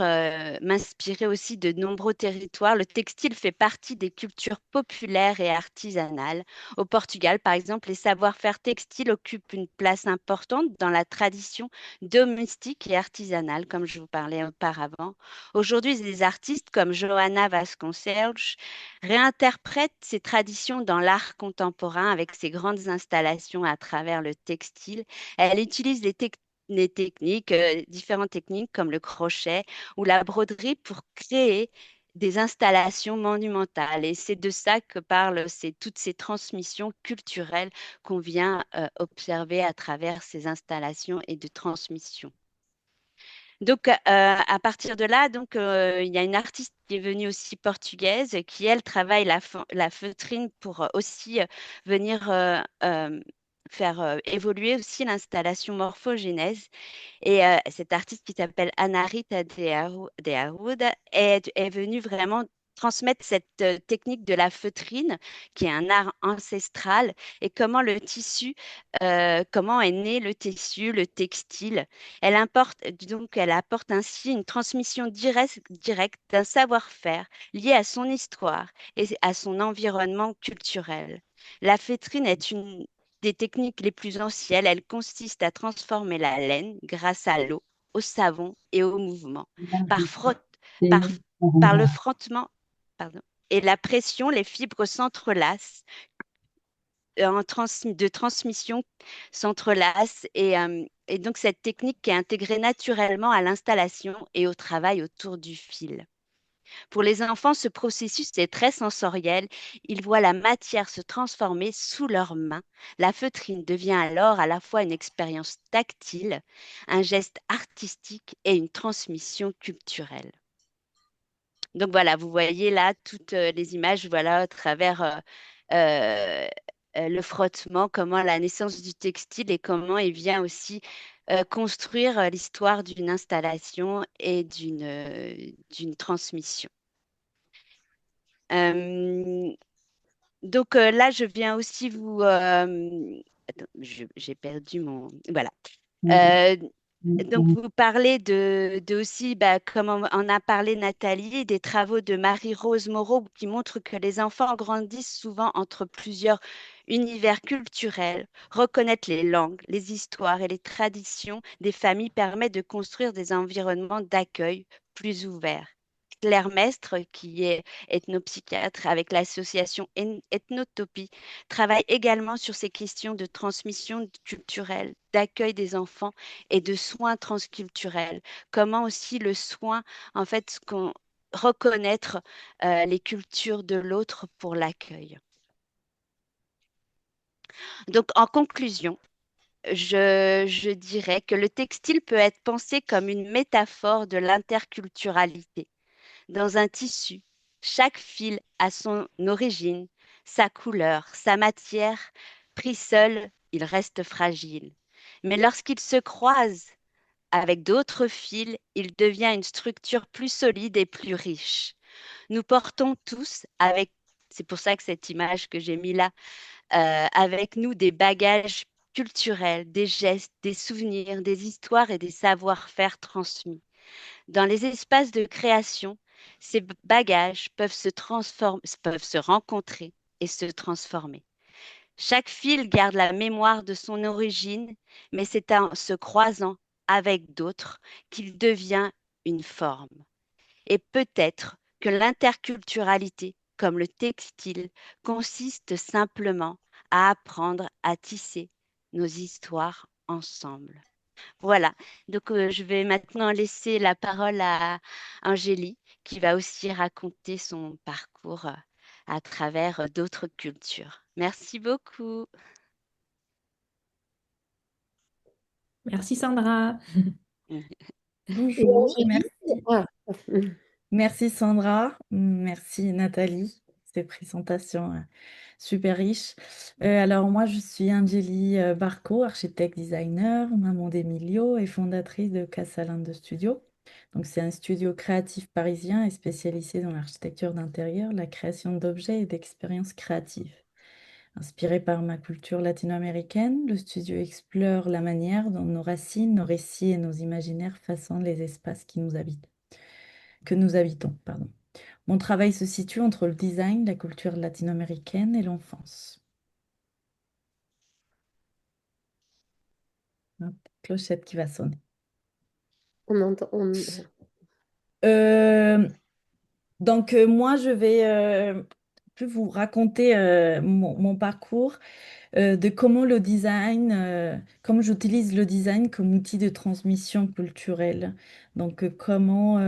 m'inspirer aussi de nombreux territoires. Le textile fait partie des cultures populaires et artisanales. Au Portugal, par exemple, les savoir-faire textiles occupent une place importante dans la tradition domestique et artisanale, comme je vous parlais auparavant. Aujourd'hui, des artistes comme Joana Vasconcelos réinterprètent ces traditions dans l'art contemporain avec ses grandes installations à travers le textile. Elle utilise les techniques, différentes techniques comme le crochet ou la broderie pour créer des installations monumentales. Et c'est de ça que parlent toutes ces transmissions culturelles qu'on vient observer à travers ces installations et de transmissions. Donc, à partir de là, donc, il y a une artiste qui est venue aussi portugaise qui, elle, travaille la feutrine pour aussi venir faire évoluer aussi l'installation morphogénèse. Et cette artiste qui s'appelle Ana Rita de Arruda est venue vraiment transmettre cette technique de la feutrine, qui est un art ancestral, et comment le tissu, comment est né le tissu, le textile. Elle apporte ainsi une transmission directe d'un savoir-faire lié à son histoire et à son environnement culturel. La feutrine est une des techniques les plus anciennes. Elle consiste à transformer la laine grâce à l'eau, au savon et au mouvement. Par, frotte, par, par le frottement pardon, et la pression, les fibres s'entrelacent, de transmission s'entrelacent et donc cette technique est intégrée naturellement à l'installation et au travail autour du fil. Pour les enfants, ce processus est très sensoriel. Ils voient la matière se transformer sous leurs mains. La feutrine devient alors à la fois une expérience tactile, un geste artistique et une transmission culturelle. Donc voilà, vous voyez là toutes les images, voilà, à travers euh, le frottement, comment la naissance du textile et comment il vient aussi construire l'histoire d'une installation et d'une transmission. Euh, donc là, je viens aussi vous... attends, j'ai perdu mon... Voilà. Euh, donc, vous parlez de aussi, bah, comme on en a parlé Nathalie, des travaux de Marie-Rose Moreau qui montrent que les enfants grandissent souvent entre plusieurs univers culturel, reconnaître les langues, les histoires et les traditions des familles permet de construire des environnements d'accueil plus ouverts. Claire Mestre, qui est ethnopsychiatre avec l'association Ethnotopie, travaille également sur ces questions de transmission culturelle, d'accueil des enfants et de soins transculturels. Comment aussi le soin, en fait, reconnaître les cultures de l'autre pour l'accueil. Donc, en conclusion, je dirais que le textile peut être pensé comme une métaphore de l'interculturalité. Dans un tissu, chaque fil a son origine, sa couleur, sa matière. Pris seul, il reste fragile. Mais lorsqu'il se croise avec d'autres fils, il devient une structure plus solide et plus riche. Nous portons tous avec, c'est pour ça que cette image que j'ai mis là, avec nous des bagages culturels, des gestes, des souvenirs, des histoires et des savoir-faire transmis. Dans les espaces de création, ces bagages peuvent se rencontrer et se transformer. Chaque fil garde la mémoire de son origine, mais c'est en se croisant avec d'autres qu'il devient une forme. Et peut-être que l'interculturalité, comme le textile, consiste simplement à apprendre à tisser nos histoires ensemble. Voilà, donc je vais maintenant laisser la parole à Angélie, qui va aussi raconter son parcours à travers d'autres cultures. Merci beaucoup. Merci Sandra. Et Bonjour, Angélique, merci. ah, Merci Sandra, merci Nathalie, ces présentations super riches. Alors moi, je suis Angélie Barco, architecte designer, maman d'Emilio et fondatrice de Casalinde Studio. Donc c'est un studio créatif parisien et spécialisé dans l'architecture d'intérieur, la création d'objets et d'expériences créatives. Inspiré par ma culture latino-américaine, le studio explore la manière dont nos racines, nos récits et nos imaginaires façonnent les espaces que nous habitons, pardon. Mon travail se situe entre le design, la culture latino-américaine et l'enfance. Hop, clochette qui va sonner. on entend, Euh, moi, je vais plus vous raconter mon parcours de comment le design, comment j'utilise le design comme outil de transmission culturelle. Comment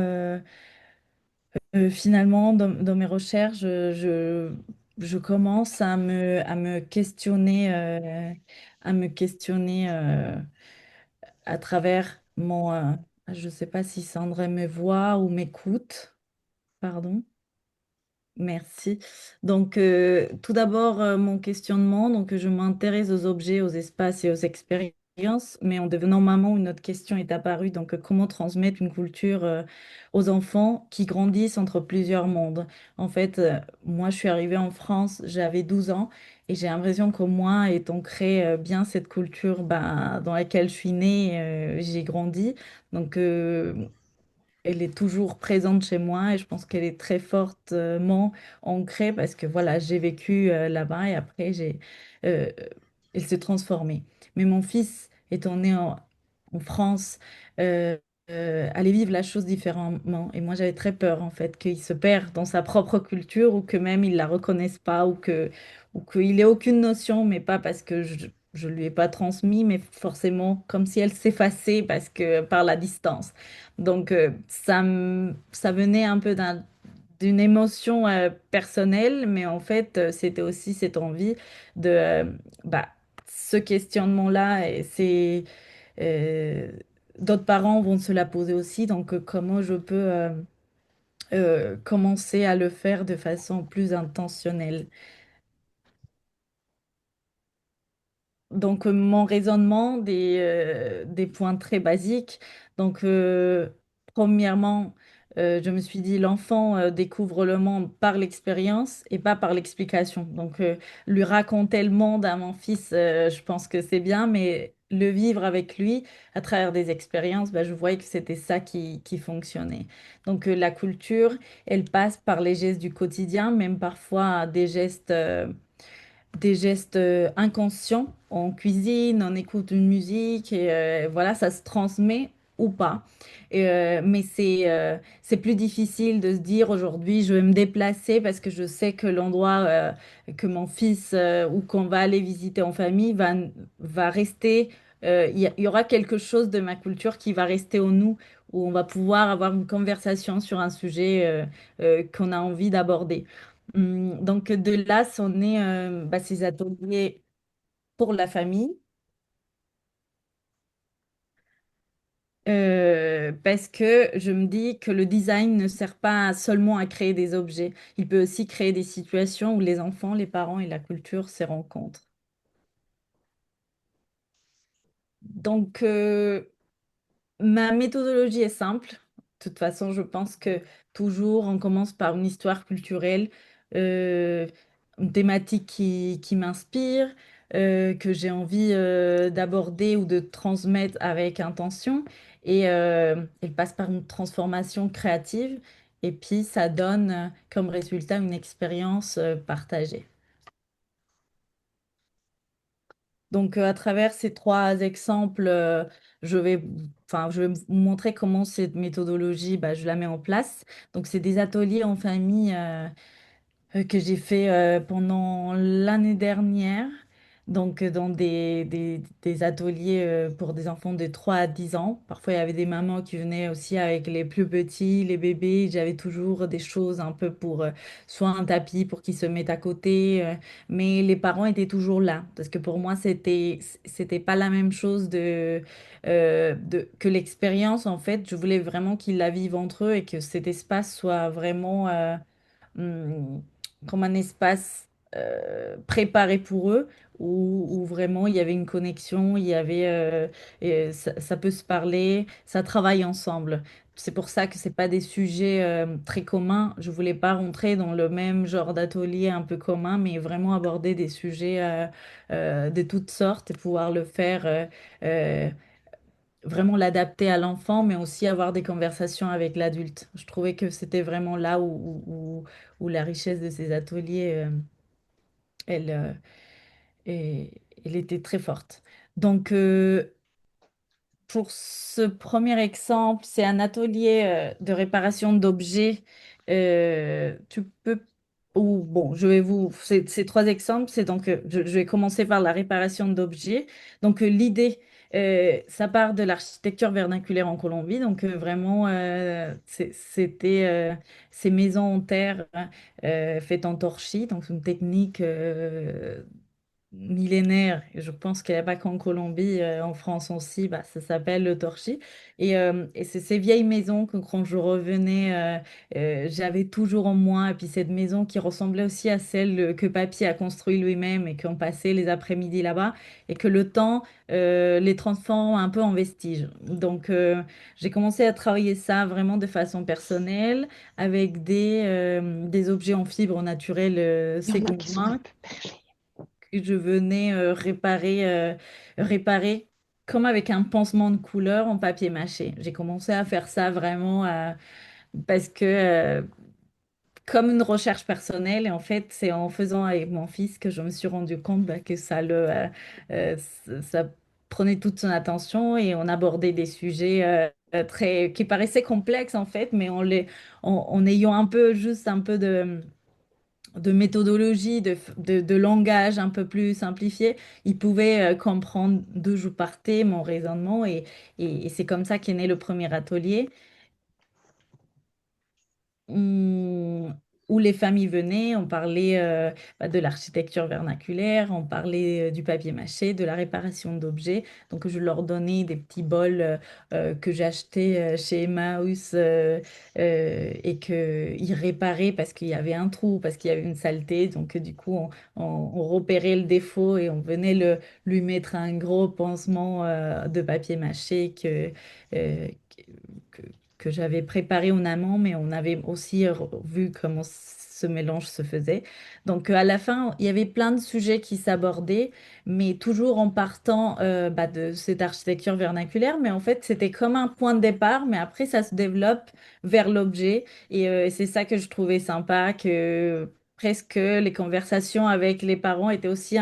finalement, dans mes recherches, je commence à me questionner, à travers je ne sais pas si Sandra me voit ou m'écoute, pardon. Merci. Tout d'abord, mon questionnement. Je m'intéresse aux objets, aux espaces et aux expériences. Mais en devenant maman, une autre question est apparue. Comment transmettre une culture aux enfants qui grandissent entre plusieurs mondes? En fait, moi, je suis arrivée en France, j'avais 12 ans et j'ai l'impression qu'au moins, étant créé bien cette culture dans laquelle je suis née, j'ai grandi. Donc, euh, Elle est toujours présente chez moi et je pense qu'elle est très fortement ancrée parce que voilà, j'ai vécu là-bas et après euh, elle s'est transformée. Mais mon fils, étant né en France, euh, allait vivre la chose différemment. Et moi, j'avais très peur en fait qu'il se perde dans sa propre culture ou que même il la reconnaisse pas ou qu'il ait aucune notion, mais pas parce que je lui ai pas transmis, mais forcément comme si elle s'effaçait parce que par la distance. Ça venait un peu d'une émotion personnelle, mais en fait, c'était aussi cette envie de bah, ce questionnement-là, et euh, d'autres parents vont se la poser aussi. Comment je peux commencer à le faire de façon plus intentionnelle? Mon raisonnement, des points très basiques. Donc, euh, Premièrement, je me suis dit, l'enfant découvre le monde par l'expérience et pas par l'explication. Lui raconter le monde à mon fils, je pense que c'est bien, mais le vivre avec lui à travers des expériences, je voyais que c'était ça qui fonctionnait. La culture, elle passe par les gestes du quotidien, même parfois des gestes des gestes inconscients. On cuisine, on écoute une musique et voilà, ça se transmet ou pas. Mais c'est plus difficile de se dire aujourd'hui, je vais me déplacer parce que je sais que l'endroit que mon fils ou qu'on va aller visiter en famille va rester. Il y aura quelque chose de ma culture qui va rester en nous, où on va pouvoir avoir une conversation sur un sujet qu'on a envie d'aborder. Donc de là sont nés ces ateliers pour la famille, parce que je me dis que le design ne sert pas seulement à créer des objets, il peut aussi créer des situations où les enfants, les parents et la culture se rencontrent. Donc ma méthodologie est simple. De toute façon, je pense que toujours on commence par une histoire culturelle, euh, une thématique qui m'inspire, que j'ai envie d'aborder ou de transmettre avec intention. Et elle passe par une transformation créative. Et puis, ça donne comme résultat une expérience partagée. Donc, à travers ces trois exemples, je vais vous montrer comment cette méthodologie, je la mets en place. Donc, c'est des ateliers en famille que j'ai fait pendant l'année dernière. Donc, dans des ateliers pour des enfants de 3 à 10 ans. Parfois, il y avait des mamans qui venaient aussi avec les plus petits, les bébés. J'avais toujours des choses un peu pour, soit un tapis pour qu'ils se mettent à côté. Mais les parents étaient toujours là. Parce que pour moi, c'était pas la même chose que l'expérience. En fait, je voulais vraiment qu'ils la vivent entre eux et que cet espace soit vraiment hum, comme un espace préparé pour eux, où vraiment il y avait une connexion, il y avait, et ça peut se parler, ça travaille ensemble. C'est pour ça que c'est pas des sujets très communs. Je voulais pas rentrer dans le même genre d'atelier un peu commun, mais vraiment aborder des sujets de toutes sortes et pouvoir le faire. Euh, Vraiment l'adapter à l'enfant, mais aussi avoir des conversations avec l'adulte. Je trouvais que c'était vraiment là où la richesse de ces ateliers, elle, elle était très forte. Donc, pour ce premier exemple, c'est un atelier de réparation d'objets. Tu peux... Ou bon, je vais vous... Ces trois exemples, c'est donc... je vais commencer par la réparation d'objets. Donc, l'idée, ça part de l'architecture vernaculaire en Colombie. Donc, vraiment, c'était ces maisons en terre faites en torchis. Donc, c'est une technique millénaire, et je pense qu'il n'y a pas qu'en Colombie, en France aussi, ça s'appelle le torchis. Et c'est ces vieilles maisons que quand je revenais, j'avais toujours en moi. Et puis cette maison qui ressemblait aussi à celle que Papy a construit lui-même et qu'on passait les après-midi là-bas, et que le temps les transforme un peu en vestiges. Donc j'ai commencé à travailler ça vraiment de façon personnelle, avec des objets en fibres naturelles Il y en a qui sont un sécondois peu perlés. que je venais réparer comme avec un pansement de couleur en papier mâché. J'ai commencé à faire ça vraiment parce que comme une recherche personnelle, et en fait, c'est en faisant avec mon fils que je me suis rendu compte que ça prenait toute son attention et on abordait des sujets qui paraissaient complexes en fait, mais en ayant un peu, juste un peu de méthodologie, de langage un peu plus simplifié, ils pouvaient comprendre d'où je partais, mon raisonnement, et c'est comme ça qu'est né le premier atelier où, où les familles venaient, on parlait de l'architecture vernaculaire, on parlait du papier mâché, de la réparation d'objets. Donc je leur donnais des petits bols que j'achetais chez Emmaüs et qu'ils réparaient parce qu'il y avait un trou, parce qu'il y avait une saleté. Donc du coup, on repérait le défaut et on venait lui mettre un gros pansement de papier mâché euh, que, que j'avais préparé en amont, mais on avait aussi vu comment ce mélange se faisait. Donc à la fin, il y avait plein de sujets qui s'abordaient, mais toujours en partant de cette architecture vernaculaire. Mais en fait, c'était comme un point de départ, mais après, ça se développe vers l'objet. Et c'est ça que je trouvais sympa, que presque les conversations avec les parents étaient aussi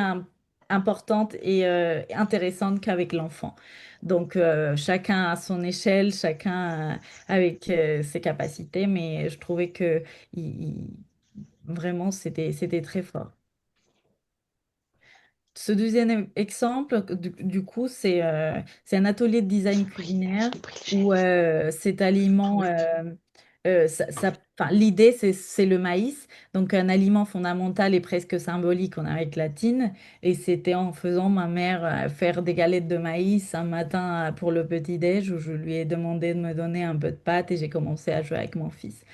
importantes et intéressantes qu'avec l'enfant. Donc, chacun à son échelle, chacun avec ses capacités, mais je trouvais que vraiment, c'était très fort. Ce deuxième exemple, du coup, c'est un atelier de design culinaire J'ai compris le où chef. cet aliment, l'idée, c'est le maïs, donc un aliment fondamental et presque symbolique en Amérique latine. Et c'était en faisant ma mère faire des galettes de maïs un matin pour le petit-déj où je lui ai demandé de me donner un peu de pâte et j'ai commencé à jouer avec mon fils.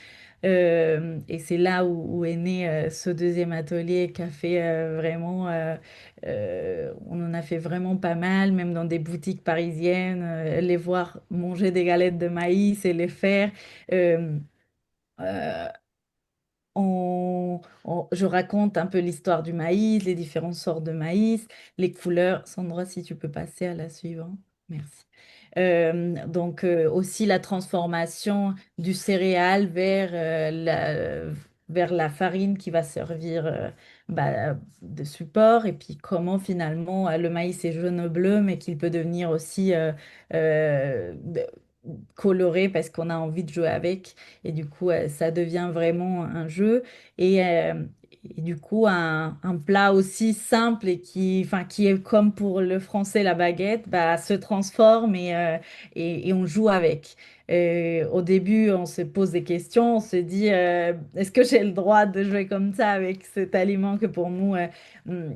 Et c'est là où est né ce deuxième atelier qui a fait vraiment, on en a fait vraiment pas mal, même dans des boutiques parisiennes, les voir manger des galettes de maïs et les faire. Euh, euh, je raconte un peu l'histoire du maïs, les différentes sortes de maïs, les couleurs. Sandra, si tu peux passer à la suivante. Merci. Donc aussi la transformation du céréal vers la farine qui va servir de support et puis comment finalement le maïs est jaune-bleu mais qu'il peut devenir aussi coloré parce qu'on a envie de jouer avec et du coup ça devient vraiment un jeu et du coup un plat aussi simple et qui est comme pour le français la baguette bah, se transforme et on joue avec. Au début, on se pose des questions, on se dit est-ce que j'ai le droit de jouer comme ça avec cet aliment que pour nous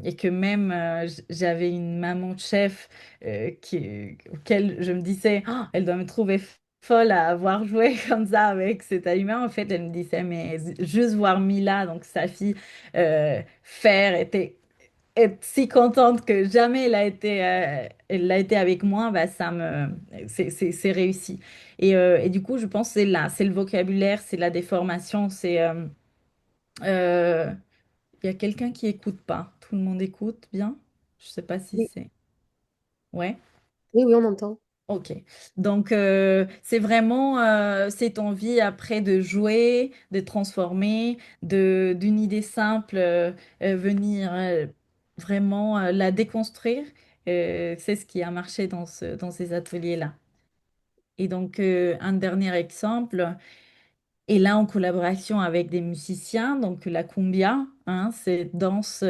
et que même j'avais une maman chef auquel je me disais oh, elle doit me trouver folle à avoir joué comme ça avec cet aliment. En fait, elle me disait mais juste voir Mila, donc sa fille, faire était être si contente que jamais elle a été avec moi, bah, c'est réussi. Et du coup, je pense que c'est là, c'est le vocabulaire, c'est la déformation, euh, il y a quelqu'un qui écoute pas. Tout le monde écoute bien? Je sais pas si Oui, c'est. Ouais. oui, oui, on entend. Ok, donc c'est vraiment cette envie après de jouer, de transformer, d'une idée simple, venir vraiment la déconstruire. C'est ce qui a marché dans ces ateliers-là. Et donc un dernier exemple. Et là, en collaboration avec des musiciens, donc la cumbia, hein, c'est danse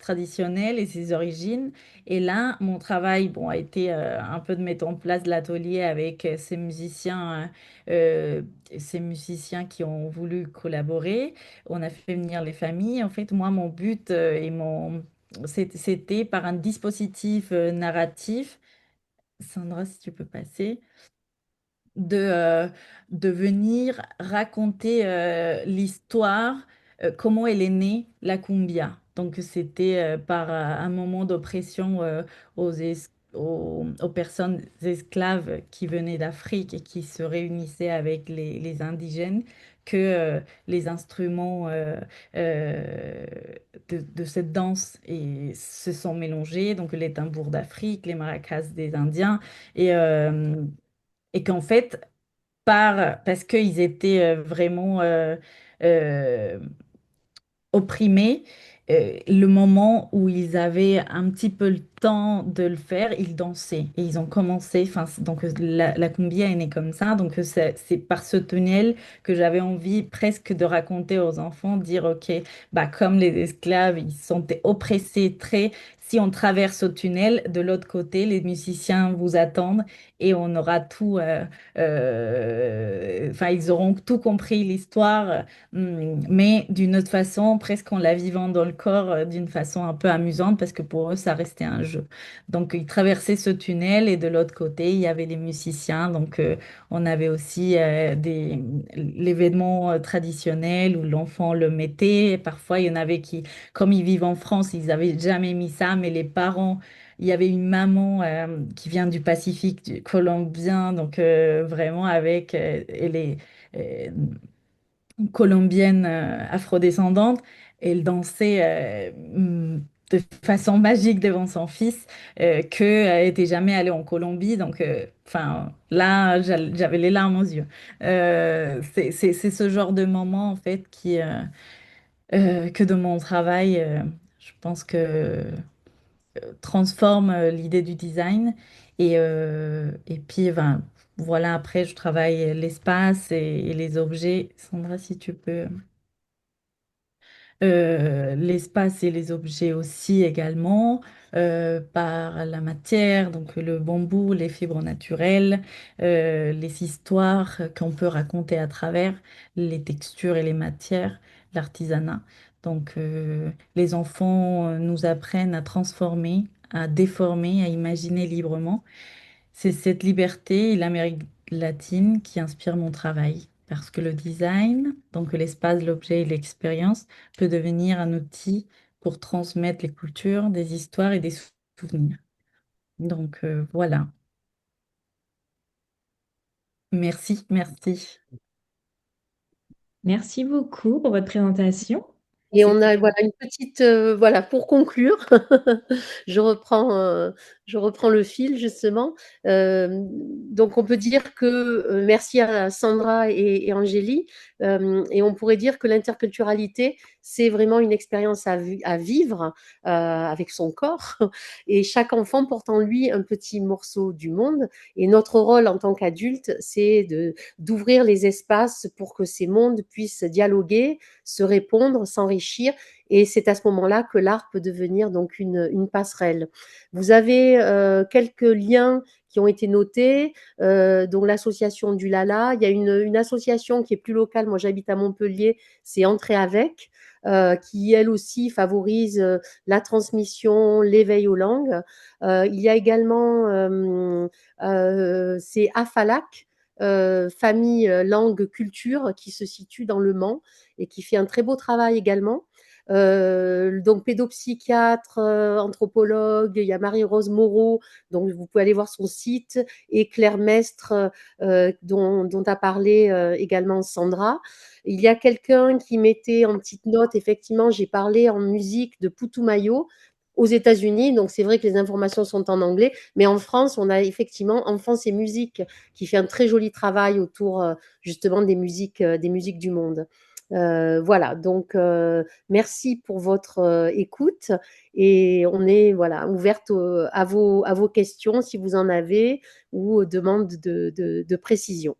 traditionnelle et ses origines. Et là, mon travail, bon, a été un peu de mettre en place l'atelier avec ces musiciens qui ont voulu collaborer. On a fait venir les familles. En fait, moi, mon but c'était par un dispositif narratif. Sandra, si tu peux passer de, de venir raconter l'histoire, comment elle est née, la cumbia. Donc c'était par un moment d'oppression aux personnes esclaves qui venaient d'Afrique et qui se réunissaient avec les indigènes que les instruments euh, de cette danse se sont mélangés, donc les tambours d'Afrique, les maracas des Indiens, et, euh, et qu'en fait, parce qu'ils étaient vraiment euh, opprimés, le moment où ils avaient un petit peu le temps de le faire, ils dansaient et ils ont commencé. Enfin, donc la cumbia est née comme ça. Donc c'est par ce tunnel que j'avais envie presque de raconter aux enfants, dire ok, bah comme les esclaves, ils sont oppressés très. Si on traverse au tunnel, de l'autre côté, les musiciens vous attendent et on aura tout. Enfin, ils auront tout compris l'histoire. Mais d'une autre façon, presque en la vivant dans le corps, d'une façon un peu amusante, parce que pour eux, ça restait un jeu. Donc, ils traversaient ce tunnel et de l'autre côté, il y avait les musiciens. Donc, on avait aussi l'événement traditionnel où l'enfant le mettait. Et parfois, il y en avait qui, comme ils vivent en France, ils n'avaient jamais mis ça, mais les parents, il y avait une maman qui vient du Pacifique du colombien, donc vraiment avec euh, colombienne afrodescendante. Elle dansait de façon magique devant son fils, qu'elle n'était jamais allée en Colombie. Donc, enfin, là, j'avais les larmes aux yeux. C'est ce genre de moment, en fait, que de mon travail, je pense que transforme l'idée du design. Et puis, ben, voilà, après, je travaille l'espace et les objets. Sandra, si tu peux. L'espace et les objets aussi également, par la matière, donc le bambou, les fibres naturelles, les histoires qu'on peut raconter à travers les textures et les matières, l'artisanat. Donc les enfants nous apprennent à transformer, à déformer, à imaginer librement. C'est cette liberté et l'Amérique latine qui inspire mon travail, parce que le design, donc l'espace, l'objet et l'expérience, peut devenir un outil pour transmettre les cultures, des histoires et des souvenirs. Donc voilà. Merci, merci. Merci beaucoup pour votre présentation. Et on a C'était voilà une petite, voilà pour conclure, je reprends, je reprends le fil justement. Donc on peut dire que, merci à Sandra et Angélie, et on pourrait dire que l'interculturalité, c'est vraiment une expérience à vivre, avec son corps et chaque enfant porte en lui un petit morceau du monde et notre rôle en tant qu'adulte, c'est de d'ouvrir les espaces pour que ces mondes puissent dialoguer, se répondre, s'enrichir. Et c'est à ce moment-là que l'art peut devenir donc une passerelle. Vous avez quelques liens qui ont été notés, dont l'association du Lala. Il y a une association qui est plus locale. Moi, j'habite à Montpellier. C'est Entrer avec. Qui elle aussi favorise la transmission, l'éveil aux langues. Il y a également, c'est AFALAC, famille langue culture, qui se situe dans le Mans et qui fait un très beau travail également. Donc pédopsychiatre, anthropologue, il y a Marie-Rose Moreau, donc vous pouvez aller voir son site, et Claire Mestre, dont a parlé également Sandra. Il y a quelqu'un qui mettait en petite note, effectivement, j'ai parlé en musique de Putumayo aux États-Unis, donc c'est vrai que les informations sont en anglais, mais en France, on a effectivement Enfance et musique qui fait un très joli travail autour justement des musiques du monde. Voilà, donc merci pour votre écoute et on est voilà ouverte à vos questions si vous en avez ou aux demandes de précision.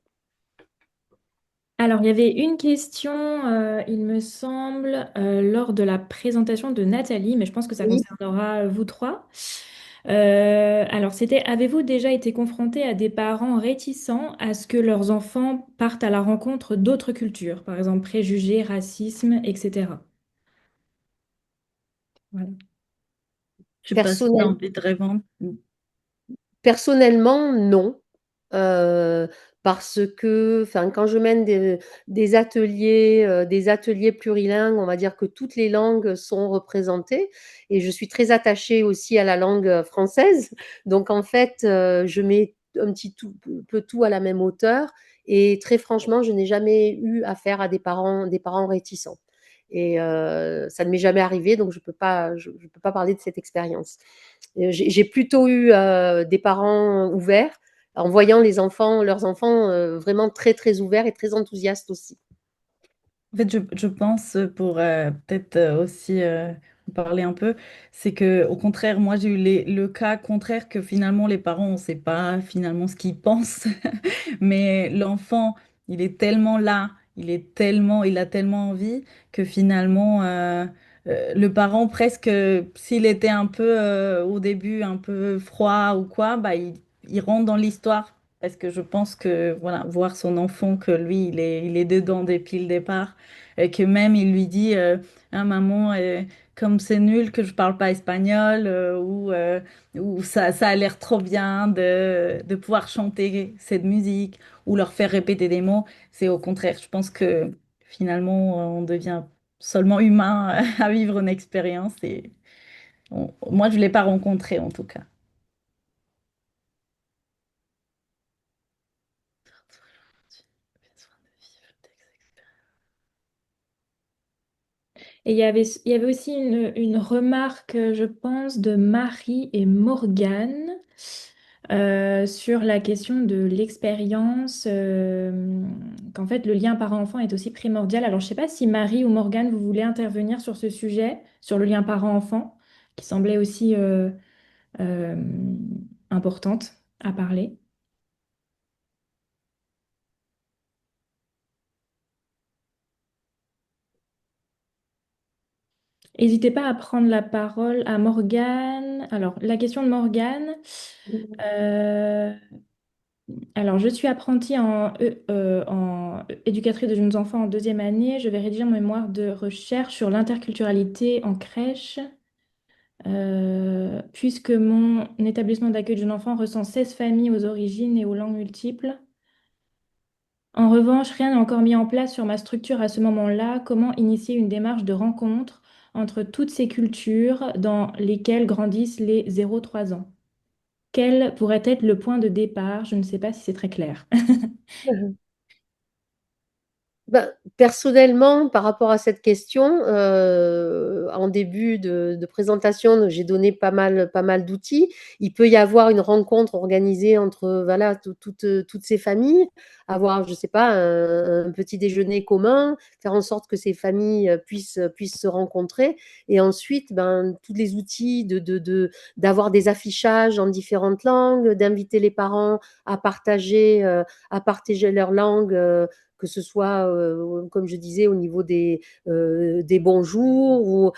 Alors, il y avait une question, il me semble, lors de la présentation de Nathalie, mais je pense que ça Oui. concernera vous trois. Alors, c'était, avez-vous déjà été confronté à des parents réticents à ce que leurs enfants partent à la rencontre d'autres cultures, par exemple préjugés, racisme, etc. Voilà. Je sais pas si tu as Personnellement, envie de répondre. Personnellement, non. Heu, Parce que, enfin, quand je mène des ateliers plurilingues, on va dire que toutes les langues sont représentées et je suis très attachée aussi à la langue, française. Donc en fait, je mets un petit tout peu tout à la même hauteur et très franchement, je n'ai jamais eu affaire à des parents réticents et ça ne m'est jamais arrivé, donc je peux pas parler de cette expérience. J'ai plutôt eu des parents ouverts en voyant leurs enfants vraiment très très ouverts et très enthousiastes aussi. En fait, je pense, pour peut-être aussi en parler un peu, c'est que au contraire, moi j'ai eu le cas contraire que finalement les parents, on ne sait pas finalement ce qu'ils pensent, mais l'enfant, il est tellement là, il a tellement envie que finalement le parent presque, s'il était un peu au début un peu froid ou quoi, bah il rentre dans l'histoire. Parce que je pense que voilà, voir son enfant que lui, il est dedans depuis le départ et que même il lui dit ah, maman, comme c'est nul que je parle pas espagnol ou ça a l'air trop bien de pouvoir chanter cette musique ou leur faire répéter des mots, c'est au contraire. Je pense que finalement on devient seulement humain à vivre une expérience et moi je l'ai pas rencontré en tout cas. Et il y avait aussi une remarque, je pense, de Marie et Morgane. sur la question de l'expérience, qu'en fait le lien parent-enfant est aussi primordial. Alors je ne sais pas si Marie ou Morgane, vous voulez intervenir sur ce sujet, sur le lien parent-enfant, qui semblait aussi euh, importante à parler. N'hésitez pas à prendre la parole à Morgane. Alors, la question de Morgane. euh, alors, je suis apprentie en éducatrice de jeunes enfants en deuxième année. Je vais rédiger mon mémoire de recherche sur l'interculturalité en crèche. Puisque mon établissement d'accueil de jeunes enfants recense 16 familles aux origines et aux langues multiples. En revanche, rien n'est encore mis en place sur ma structure à ce moment-là. Comment initier une démarche de rencontre entre toutes ces cultures dans lesquelles grandissent les 0-3 ans? Quel pourrait être le point de départ? Je ne sais pas si c'est très clair. Ben, personnellement, par rapport à cette question, en début de présentation, j'ai donné pas mal d'outils. Il peut y avoir une rencontre organisée entre voilà, toutes ces familles, avoir, je sais pas, un petit déjeuner commun, faire en sorte que ces familles puissent se rencontrer. Et ensuite, ben, tous les outils d'avoir des affichages en différentes langues, d'inviter les parents à partager leur langue. Que ce soit, comme je disais, au niveau des bonjours ou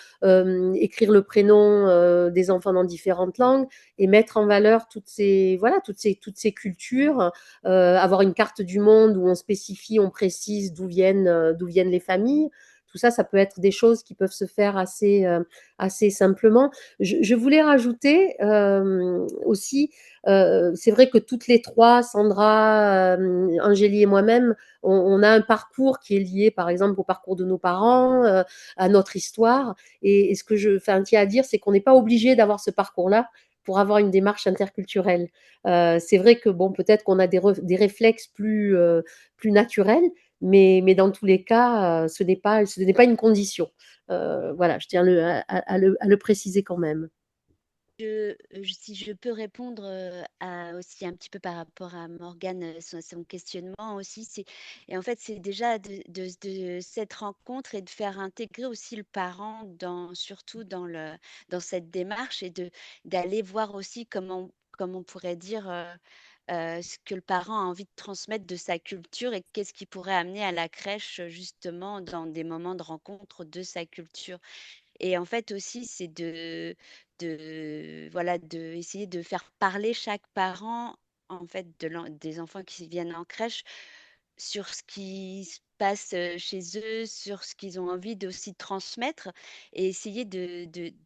écrire le prénom des enfants dans différentes langues et mettre en valeur voilà, toutes ces cultures, avoir une carte du monde où on spécifie, on précise d'où viennent les familles. Tout ça, ça peut être des choses qui peuvent se faire assez simplement. Je voulais rajouter aussi, c'est vrai que toutes les trois, Sandra, Angélie et moi-même, on a un parcours qui est lié, par exemple, au parcours de nos parents, à notre histoire. Et ce que je tiens à dire, c'est qu'on n'est pas obligé d'avoir ce parcours-là pour avoir une démarche interculturelle. C'est vrai que, bon, peut-être qu'on a des réflexes plus naturels, mais dans tous les cas, ce n'est pas une condition. Voilà, je tiens à le préciser quand même. Si je peux répondre aussi un petit peu par rapport à Morgane, son questionnement aussi, et en fait, c'est déjà de cette rencontre et de faire intégrer aussi le parent surtout dans cette démarche et d'aller voir aussi comme on pourrait dire, ce que le parent a envie de transmettre de sa culture et qu'est-ce qui pourrait amener à la crèche justement dans des moments de rencontre de sa culture. Et en fait aussi, c'est voilà, essayer de faire parler chaque parent, en fait, des enfants qui viennent en crèche sur ce qui se passe chez eux, sur ce qu'ils ont envie d'aussi transmettre et essayer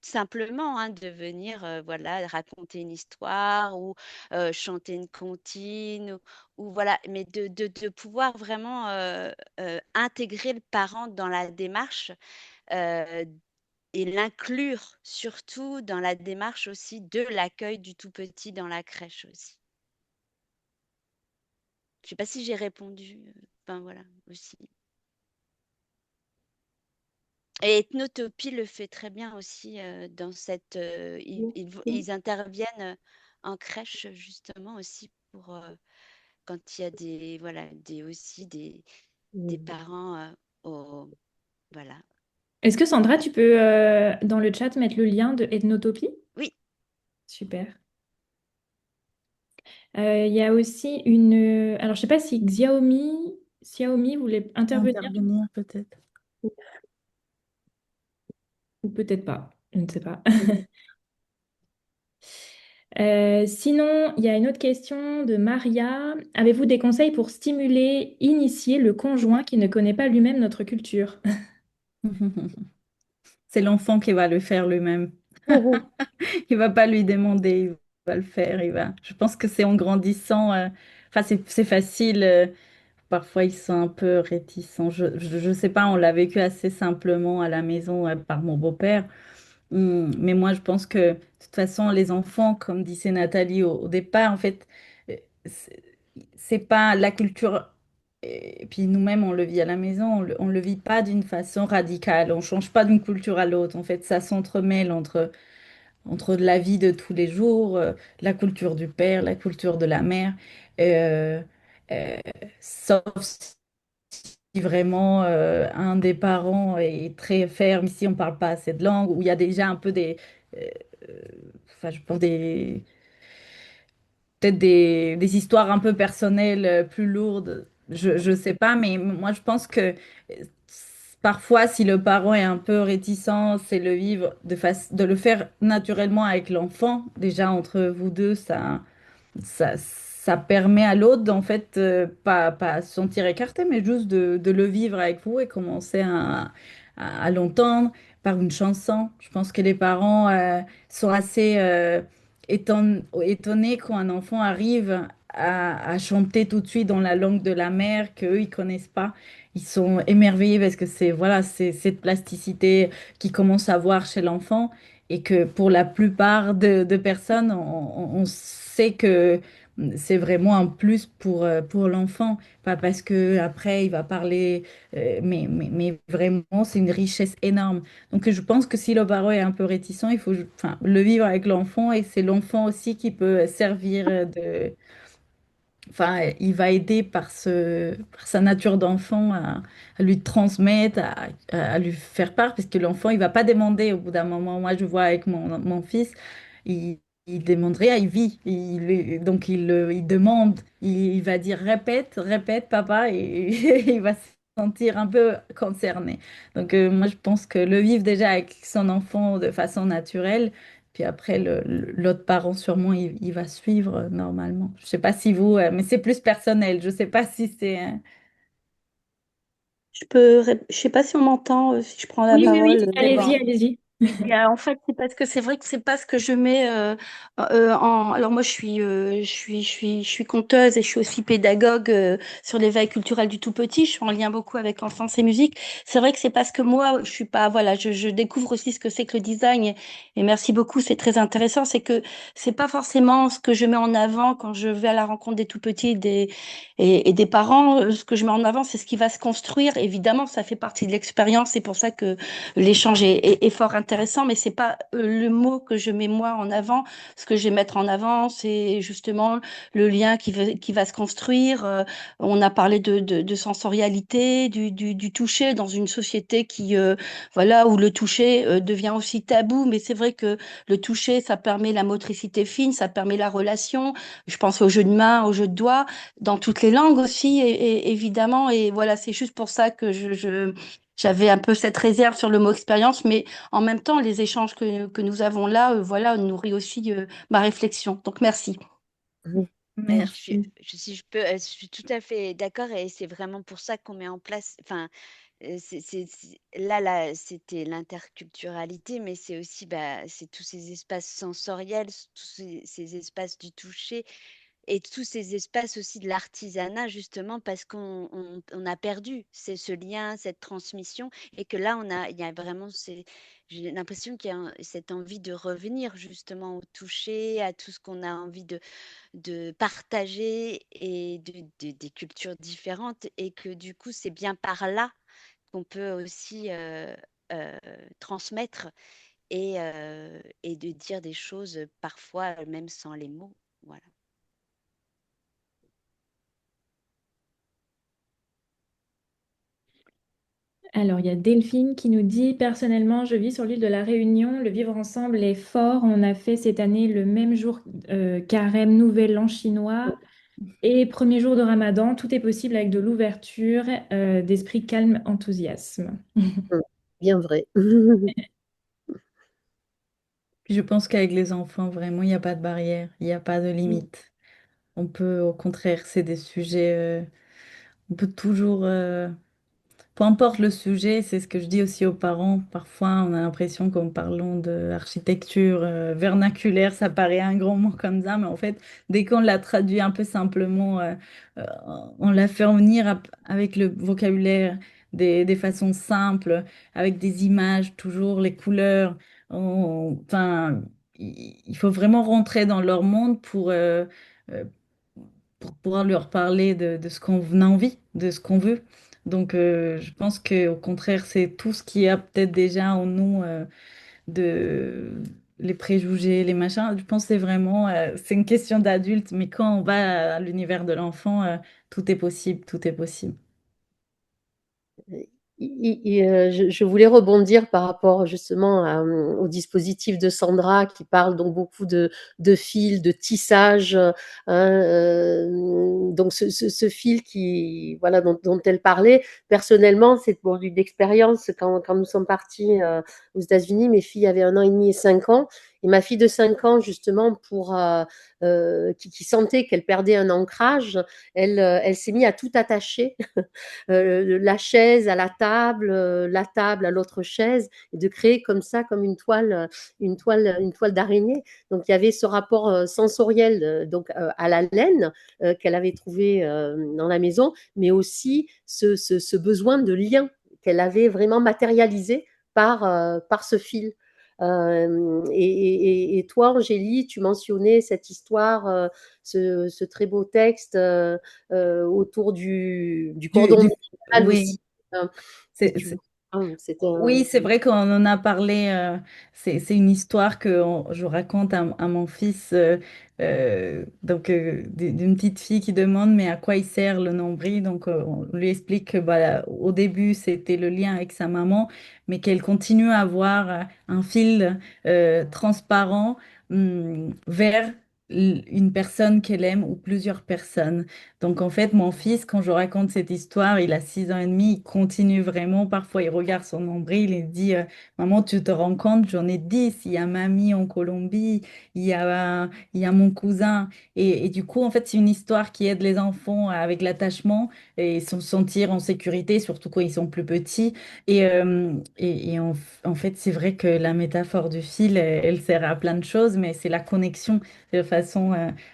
simplement hein, de venir voilà, raconter une histoire ou chanter une comptine ou voilà, mais de pouvoir vraiment intégrer le parent dans la démarche euh, et l'inclure surtout dans la démarche aussi de l'accueil du tout petit dans la crèche aussi. Je sais pas si j'ai répondu, enfin voilà, aussi. Et Ethnotopie le fait très bien aussi dans cette. Ils interviennent en crèche justement aussi pour quand il y a voilà, aussi des parents voilà. Est-ce que Sandra, tu peux dans le chat mettre le lien de Ethnotopie? Oui, Super. Il y a aussi alors, je sais pas si Xiaomi voulait intervenir Intervenir peut-être. ou peut-être pas. Je ne sais pas. Sinon, il y a une autre question de Maria. Avez-vous des conseils pour stimuler, initier le conjoint qui ne connaît pas lui-même notre culture? C'est l'enfant qui va le faire lui-même. Il va pas lui demander, il va le faire. Je pense que c'est en grandissant. Enfin, c'est facile. Parfois, ils sont un peu réticents. Je sais pas, on l'a vécu assez simplement à la maison par mon beau-père. Mais moi, je pense que de toute façon, les enfants, comme disait Nathalie au départ, en fait, euh, c'est c'est pas la culture. Et puis nous-mêmes, on le vit à la maison, on le vit pas d'une façon radicale. On change pas d'une culture à l'autre. En fait, ça s'entremêle entre la vie de tous les jours, la culture du père, la culture de la mère, euh, euh, sauf si vraiment un des parents est très ferme, ici on parle pas cette langue, où il y a déjà un peu euh, euh, enfin je pense peut-être des histoires un peu personnelles plus lourdes, je sais pas, mais moi je pense que parfois si le parent est un peu réticent, c'est le vivre de le faire naturellement avec l'enfant, déjà entre vous deux, ça permet à l'autre, en fait, pas se sentir écarté, mais juste de le vivre avec vous et commencer à l'entendre par une chanson. Je pense que les parents sont assez étonnés quand un enfant arrive à chanter tout de suite dans la langue de la mère qu'eux, ils connaissent pas. Ils sont émerveillés parce que c'est voilà, c'est cette plasticité qu'ils commencent à voir chez l'enfant et que pour la plupart de personnes, on sait que c'est vraiment un plus pour l'enfant, pas parce que après il va parler, mais vraiment c'est une richesse énorme. Donc je pense que si le parent est un peu réticent, il faut enfin, le vivre avec l'enfant et c'est l'enfant aussi qui peut servir enfin, il va aider par sa nature d'enfant à lui transmettre, à lui faire part, parce que l'enfant, il va pas demander au bout d'un moment. Moi, je vois avec mon fils, il demande rien, il vit. Donc, il demande, il va dire répète, répète, papa, et il va se sentir un peu concerné. Donc, moi, je pense que le vivre déjà avec son enfant de façon naturelle, puis après, l'autre parent, sûrement, il va suivre normalement. Je sais pas si vous, mais c'est plus personnel. Je sais pas si c'est... Je sais pas si on m'entend, si je prends la Oui, oui, oui, parole. allez-y, allez-y. En fait, c'est parce que c'est vrai que c'est pas ce que je mets en. Alors moi, je suis conteuse et je suis aussi pédagogue sur l'éveil culturel du tout petit. Je suis en lien beaucoup avec enfance et musique. C'est vrai que c'est parce que moi, je suis pas. Voilà, je découvre aussi ce que c'est que le design. Et merci beaucoup, c'est très intéressant. C'est que c'est pas forcément ce que je mets en avant quand je vais à la rencontre des tout petits et des parents. Ce que je mets en avant, c'est ce qui va se construire. Évidemment, ça fait partie de l'expérience. C'est pour ça que l'échange est fort intéressant, mais c'est pas le mot que je mets moi en avant. Ce que je vais mettre en avant, c'est justement le lien qui va se construire. On a parlé de sensorialité, du toucher dans une société voilà, où le toucher devient aussi tabou. Mais c'est vrai que le toucher, ça permet la motricité fine, ça permet la relation. Je pense au jeu de main, au jeu de doigts, dans toutes les langues aussi, évidemment. Et voilà, c'est juste pour ça que j'avais un peu cette réserve sur le mot expérience, mais en même temps, les échanges que nous avons là, voilà, nourrit aussi ma réflexion. Donc, merci. Merci. Si je peux, je suis tout à fait d'accord et c'est vraiment pour ça qu'on met en place, enfin, là, c'était l'interculturalité, mais c'est aussi, bah, c'est tous ces espaces sensoriels, tous ces espaces du toucher et tous ces espaces aussi de l'artisanat, justement, parce on a perdu ce lien, cette transmission, et que là, il y a vraiment, j'ai l'impression qu'il y a cette envie de revenir justement au toucher, à tout ce qu'on a envie de partager et des cultures différentes, et que du coup, c'est bien par là qu'on peut aussi transmettre et de dire des choses parfois même sans les mots. Voilà. Alors, il y a Delphine qui nous dit, personnellement, je vis sur l'île de la Réunion. Le vivre ensemble est fort. On a fait cette année le même jour carême, nouvel an chinois et premier jour de Ramadan. Tout est possible avec de l'ouverture, d'esprit calme, enthousiasme. Bien vrai. Puis je pense qu'avec les enfants, vraiment, il n'y a pas de barrière, il n'y a pas de limite. On peut, au contraire, c'est des sujets, on peut toujours peu importe le sujet, c'est ce que je dis aussi aux parents. Parfois, on a l'impression qu'en parlant d'architecture vernaculaire, ça paraît un grand mot comme ça, mais en fait, dès qu'on l'a traduit un peu simplement, euh, on l'a fait revenir avec le vocabulaire des façons simples, avec des images, toujours les couleurs. Enfin, il faut vraiment rentrer dans leur monde euh, pour pouvoir leur parler de ce qu'on a envie, de ce qu'on veut. Donc, je pense qu'au contraire, c'est tout ce qui a peut-être déjà en nous de, les préjugés, les machins. Je pense que c'est vraiment, c'est une question d'adulte, mais quand on va à l'univers de l'enfant, tout est possible, tout est possible. Je voulais rebondir par rapport justement au dispositif de Sandra qui parle donc beaucoup de fil, de tissage. Donc ce fil qui, voilà, dont elle parlait, personnellement, c'est pour une expérience. Quand nous sommes partis aux États-Unis, mes filles avaient 1 an et demi et 5 ans. Et ma fille de 5 ans, justement, qui sentait qu'elle perdait un ancrage, elle s'est mise à tout attacher la chaise à la table à l'autre chaise, et de créer comme ça, comme une toile d'araignée. Donc il y avait ce rapport sensoriel donc à la laine qu'elle avait trouvé dans la maison, mais aussi ce besoin de lien qu'elle avait vraiment matérialisé par ce fil. Et toi, Angélie, tu mentionnais cette histoire, ce très beau texte autour du cordon ombilical aussi. Oui, Hein, si c'est, tu veux. C'était oui, c'est vrai qu'on en a parlé. C'est une histoire que je raconte à mon fils, d'une petite fille qui demande mais à quoi il sert le nombril. Donc on lui explique que bah, au début c'était le lien avec sa maman, mais qu'elle continue à avoir un fil transparent vers une personne qu'elle aime ou plusieurs personnes. Donc, en fait, mon fils, quand je raconte cette histoire, il a 6 ans et demi, il continue vraiment. Parfois, il regarde son nombril et dit, Maman, tu te rends compte, j'en ai 10. Il y a mamie en Colombie, il y a mon cousin. Et du coup, en fait, c'est une histoire qui aide les enfants avec l'attachement et se sentir en sécurité, surtout quand ils sont plus petits. En fait, c'est vrai que la métaphore du fil, elle sert à plein de choses, mais c'est la connexion de façon.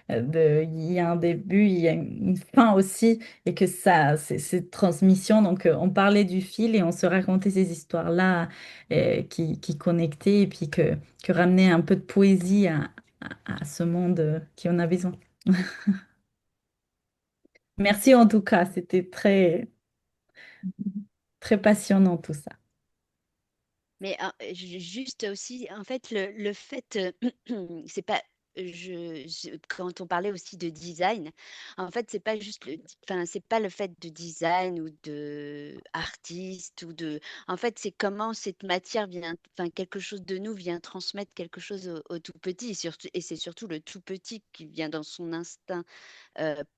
Il y a un début, il y a une fin aussi, et que ça, c'est cette transmission. Donc, on parlait du fil et on se racontait ces histoires-là qui connectaient et puis que ramenaient un peu de poésie à ce monde qui en a besoin. Merci en tout cas, c'était très, très passionnant tout ça. Mais juste aussi, en fait, le fait, c'est pas, quand on parlait aussi de design, en fait, c'est pas juste enfin, c'est pas le fait de design ou de artiste ou de, en fait, c'est comment cette matière vient, enfin, quelque chose de nous vient transmettre quelque chose au tout petit, et c'est surtout le tout petit qui vient dans son instinct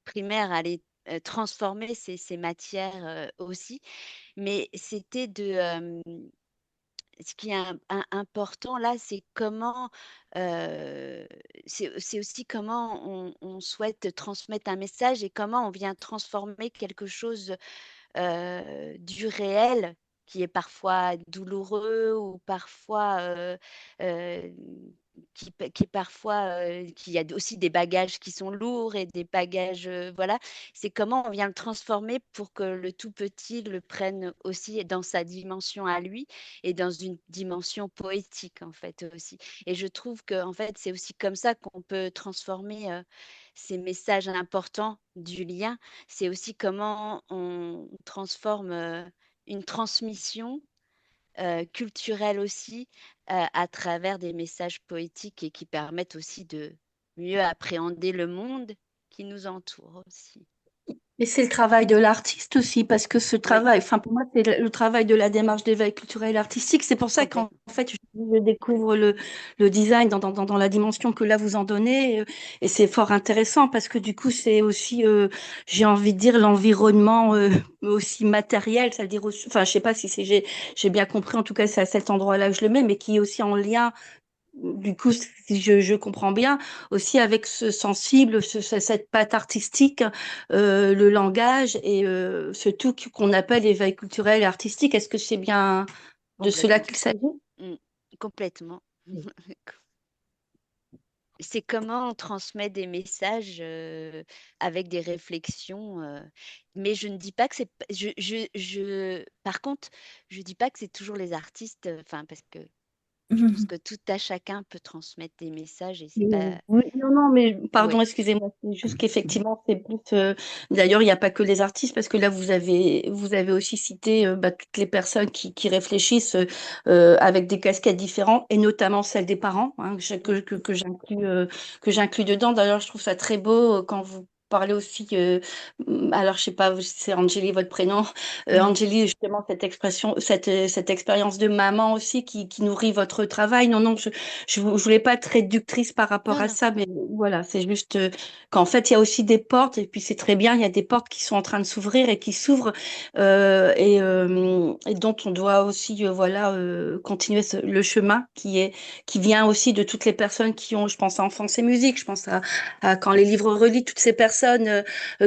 primaire à aller transformer ces matières aussi. Mais c'était ce qui est important là, c'est comment, c'est aussi comment on souhaite transmettre un message et comment on vient transformer quelque chose du réel qui est parfois douloureux ou parfois, qui est parfois, qui a aussi des bagages qui sont lourds et des bagages, voilà. C'est comment on vient le transformer pour que le tout petit le prenne aussi dans sa dimension à lui et dans une dimension poétique, en fait, aussi. Et je trouve que en fait, c'est aussi comme ça qu'on peut transformer, ces messages importants du lien. C'est aussi comment on transforme, une transmission, culturelle aussi, à travers des messages poétiques et qui permettent aussi de mieux appréhender le monde qui nous entoure aussi. Et c'est le travail de l'artiste aussi, parce que ce Oui, travail, enfin pour moi, c'est le travail de la démarche d'éveil culturel et artistique. C'est pour ça qu'en complètement. fait, je découvre le design dans la dimension que là vous en donnez. Et c'est fort intéressant parce que du coup, c'est aussi, j'ai envie de dire, l'environnement aussi matériel, c'est-à-dire, enfin, je sais pas si j'ai bien compris, en tout cas, c'est à cet endroit-là que je le mets, mais qui est aussi en lien du coup, si je comprends bien, aussi avec ce sensible, cette patte artistique, le langage et ce tout qu'on appelle éveil culturel et artistique. Est-ce que c'est bien de cela Complètement. qu'il s'agit? Mmh. Complètement. C'est comment on transmet des messages, avec des réflexions, mais je ne dis pas que c'est p je par contre, je dis pas que c'est toujours les artistes, enfin parce que Je pense que tout à chacun peut transmettre des messages et c'est pas. Oui, non, non, mais pardon, Oui. excusez-moi, c'est juste qu'effectivement, c'est plus. D'ailleurs, il n'y a pas que les artistes, parce que là, vous avez aussi cité toutes les personnes qui réfléchissent avec des casquettes différentes, et notamment celle des parents, hein, que j'inclus dedans. D'ailleurs, je trouve ça très beau quand vous parlez aussi. Alors, je sais pas, c'est Angélie votre prénom. Angélie, justement, cette expression, cette expérience de maman aussi qui nourrit votre travail. Non, non, je voulais pas être réductrice par rapport Non, à non. ça, mais voilà, c'est juste qu'en fait, il y a aussi des portes, et puis c'est très bien, il y a des portes qui sont en train de s'ouvrir et qui s'ouvrent, et dont on doit aussi, voilà, continuer le chemin qui vient aussi de toutes les personnes qui ont, je pense à Enfance et Musique, je pense à Quand les livres relient, toutes ces personnes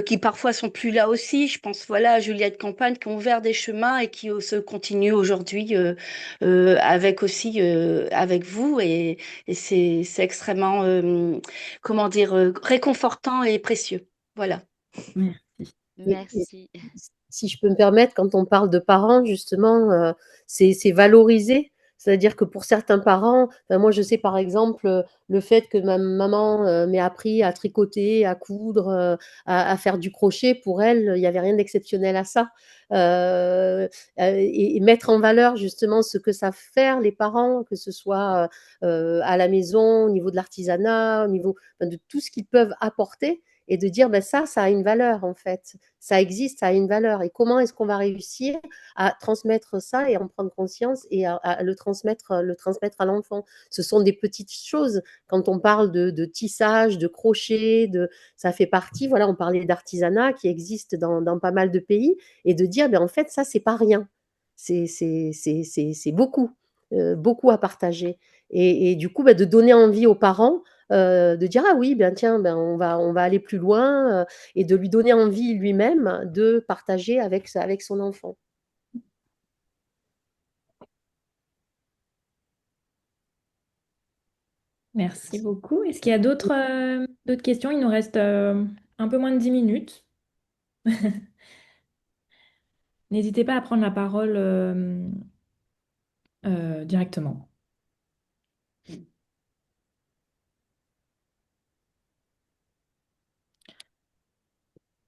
qui parfois sont plus là aussi. Je pense, voilà, à Juliette Campagne, qui ont ouvert des chemins et qui se continuent aujourd'hui avec aussi avec vous, et c'est extrêmement comment dire réconfortant et précieux. Voilà. Merci. Et Merci. si je peux me permettre, quand on parle de parents, justement, c'est valoriser. C'est-à-dire que pour certains parents, enfin, moi je sais par exemple, le fait que ma maman, m'ait appris à tricoter, à coudre, à faire du crochet, pour elle, il y avait rien d'exceptionnel à ça. Et mettre en valeur justement ce que savent faire les parents, que ce soit, à la maison, au niveau de l'artisanat, au niveau, enfin, de tout ce qu'ils peuvent apporter, et de dire: «Ben ça a une valeur en fait. Ça existe, ça a une valeur, et comment est-ce qu'on va réussir à transmettre ça et en prendre conscience et à le transmettre à l'enfant?» Ce sont des petites choses. Quand on parle de tissage, de crochet, ça fait partie, voilà, on parlait d'artisanat qui existe dans pas mal de pays, et de dire, ben, en fait, ça, c'est pas rien. C'est beaucoup, beaucoup à partager. Et du coup, ben, de donner envie aux parents, de dire: «Ah oui, ben tiens, ben on va aller plus loin», et de lui donner envie lui-même de partager avec son enfant. Merci beaucoup. Est-ce qu'il y a d'autres questions? Il nous reste un peu moins de 10 minutes. N'hésitez pas à prendre la parole directement.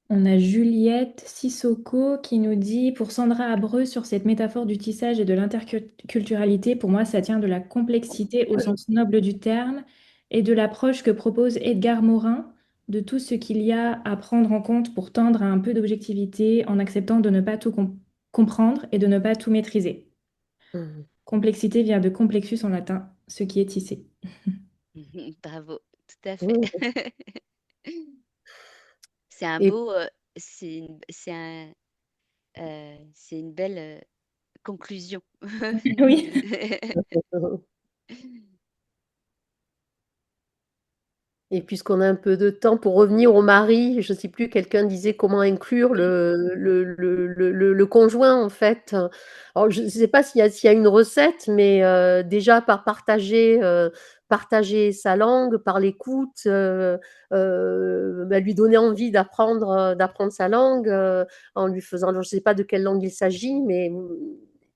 On a Juliette Sissoko qui nous dit, pour Sandra Abreu, sur cette métaphore du tissage et de l'interculturalité, pour moi, ça tient de la complexité au sens noble du terme et de l'approche que propose Edgar Morin de tout ce qu'il y a à prendre en compte pour tendre à un peu d'objectivité en acceptant de ne pas tout comprendre et de ne pas tout maîtriser. Mmh. Complexité vient de complexus en latin, ce qui est tissé. Bravo, tout à fait. Mmh. C'est un Et beau, c'est une belle conclusion. Oui. Et puisqu'on a un peu de temps, pour revenir au mari, je ne sais plus, quelqu'un disait comment inclure Oui. le conjoint, en fait. Alors, je ne sais pas s'il y a une recette, mais déjà par partager sa langue, par l'écoute, bah, lui donner envie d'apprendre sa langue, en lui faisant, alors je ne sais pas de quelle langue il s'agit, mais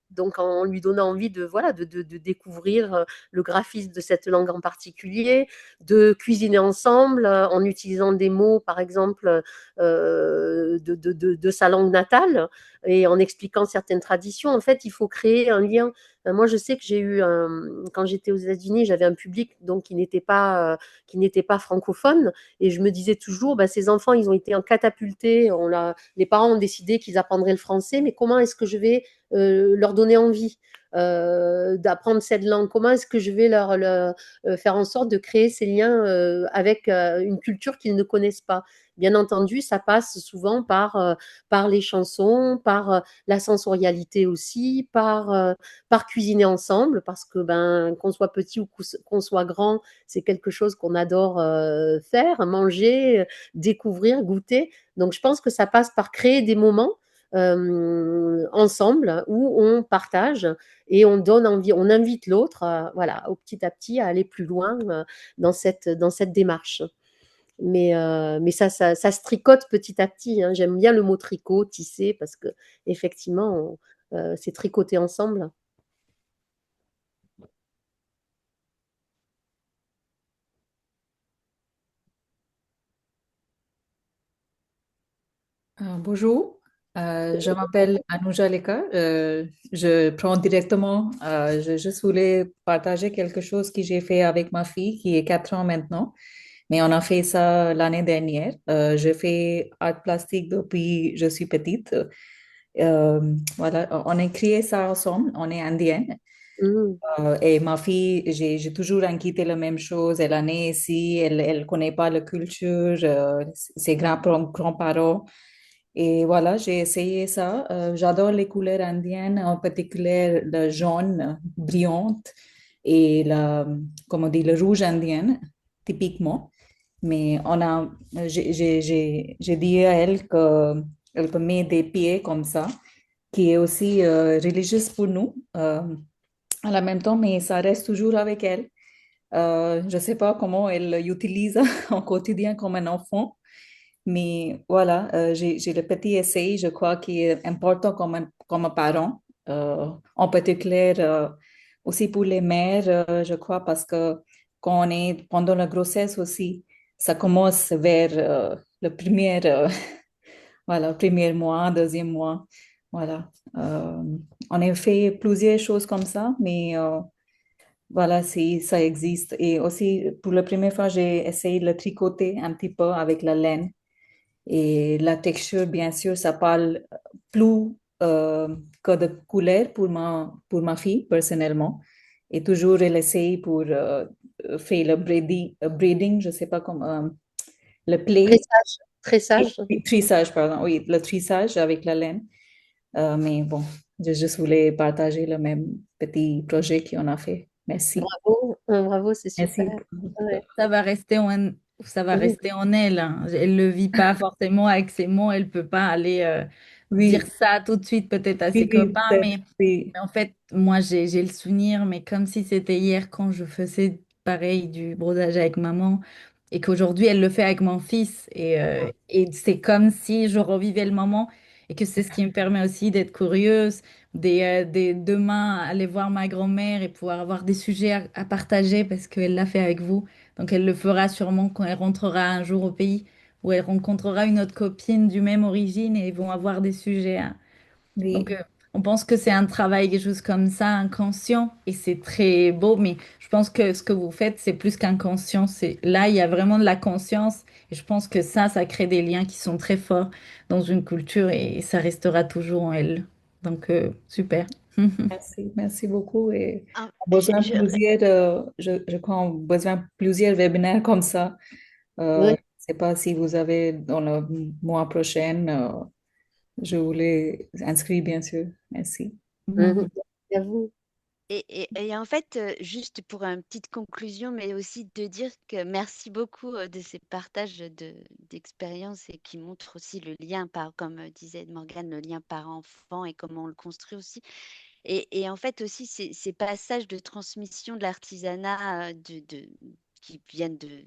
donc en lui donnant envie de, voilà, de découvrir le graphisme de cette langue en particulier, de cuisiner ensemble en utilisant des mots, par exemple, de sa langue natale, et en expliquant certaines traditions. En fait, il faut créer un lien. Moi, je sais que quand j'étais aux États-Unis, j'avais un public donc qui n'était pas francophone, et je me disais toujours, bah, ces enfants, ils ont été catapultés. Les parents ont décidé qu'ils apprendraient le français, mais comment est-ce que je vais leur donner envie d'apprendre cette langue? Comment est-ce que je vais leur faire en sorte de créer ces liens avec une culture qu'ils ne connaissent pas? Bien entendu, ça passe souvent par les chansons, par la sensorialité aussi, par cuisiner ensemble, parce que ben, qu'on soit petit ou qu'on soit grand, c'est quelque chose qu'on adore faire, manger, découvrir, goûter. Donc je pense que ça passe par créer des moments ensemble où on partage et on donne envie, on invite l'autre, voilà, au petit à petit à aller plus loin dans cette démarche. Mais ça se tricote petit à petit, hein. J'aime bien le mot tricot, tisser, parce que effectivement, c'est tricoter ensemble. Bonjour, je m'appelle Anuja Lekar. Je prends directement, je juste voulais partager quelque chose que j'ai fait avec ma fille qui est 4 ans maintenant, mais on a fait ça l'année dernière. Je fais art plastique depuis je suis petite. Voilà, on a créé ça ensemble, on est indienne. Mhm. Et ma fille, j'ai toujours inquiété la même chose. Elle est née ici, elle connaît pas la culture, ses grands-parents. Et voilà, j'ai essayé ça. J'adore les couleurs indiennes, en particulier le jaune brillante et comme on dit, le rouge indien, typiquement. Mais j'ai dit à elle qu'elle peut mettre des pieds comme ça, qui est aussi religieuse pour nous, à la même temps, mais ça reste toujours avec elle. Je ne sais pas comment elle l'utilise en quotidien comme un enfant. Mais voilà, j'ai le petit essai, je crois, qui est important comme un parent, en particulier aussi pour les mères, je crois, parce que quand on est pendant la grossesse aussi, ça commence vers le premier, voilà, premier mois, deuxième mois. Voilà. On a fait plusieurs choses comme ça, mais voilà, si ça existe. Et aussi, pour la première fois, j'ai essayé de le tricoter un petit peu avec la laine. Et la texture, bien sûr, ça parle plus que de couleur pour ma fille, personnellement. Et toujours, elle essaye pour faire le breeding, je ne sais pas comment, le play, Tressage, tressage. trissage, pardon, oui, le trissage avec la laine. Mais bon, je juste voulais partager le même petit projet qu'on a fait. Merci. Bravo, bravo, c'est super. Merci. Ouais. Ça va rester ça va Mhm. rester en elle, hein. Elle ne le vit pas forcément avec ses mots. Elle ne peut pas aller dire Oui, ça tout de suite peut-être à ses oui, oui, copains. peut-être, oui, Mais en fait, moi, j'ai le souvenir, mais comme si c'était hier quand je faisais pareil du brodage avec maman et qu'aujourd'hui, elle le fait avec mon fils. Et c'est comme si je revivais le moment et que c'est ce qui me permet aussi d'être curieuse, demain aller voir ma grand-mère et pouvoir avoir des sujets à partager parce qu'elle l'a fait avec vous. Donc, elle le fera sûrement quand elle rentrera un jour au pays où elle rencontrera une autre copine du même origine et ils vont avoir des sujets. Donc, oui. on pense que c'est un travail, quelque chose comme ça, inconscient, et c'est très beau, mais je pense que ce que vous faites, c'est plus qu'inconscient. Là, il y a vraiment de la conscience, et je pense que ça crée des liens qui sont très forts dans une culture, et ça restera toujours en elle. Donc, super. Merci, merci beaucoup. Et Ah, on a besoin de plusieurs, je crois, on a besoin de plusieurs webinaires comme ça. Je ne Oui. sais pas si vous avez dans le mois prochain, je voulais inscrire, bien sûr. Merci. Mhm. Merci à vous. et en fait, juste pour une petite conclusion, mais aussi de dire que merci beaucoup de ces partages d'expériences et qui montrent aussi le lien, comme disait Morgane, le lien parent-enfant et comment on le construit aussi. Et en fait aussi, ces passages de transmission de l'artisanat qui viennent de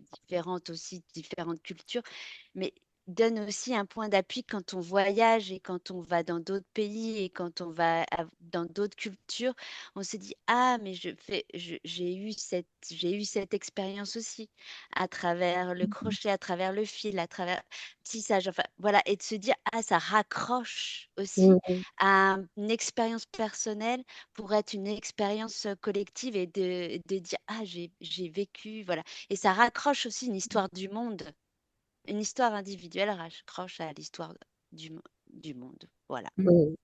différentes cultures, mais donnent aussi un point d'appui quand on voyage et quand on va dans d'autres pays et quand on va dans d'autres cultures. On se dit, ah, mais j'ai eu cette expérience aussi à travers le crochet, à travers le fil, à travers le tissage. Enfin, voilà, et de se dire, ah, ça raccroche aussi Mhm. à une expérience personnelle pour être une expérience collective et de dire, ah, j'ai vécu, voilà. Et ça raccroche aussi une histoire du monde. Une histoire individuelle raccroche à l'histoire du monde. Voilà. Mhm.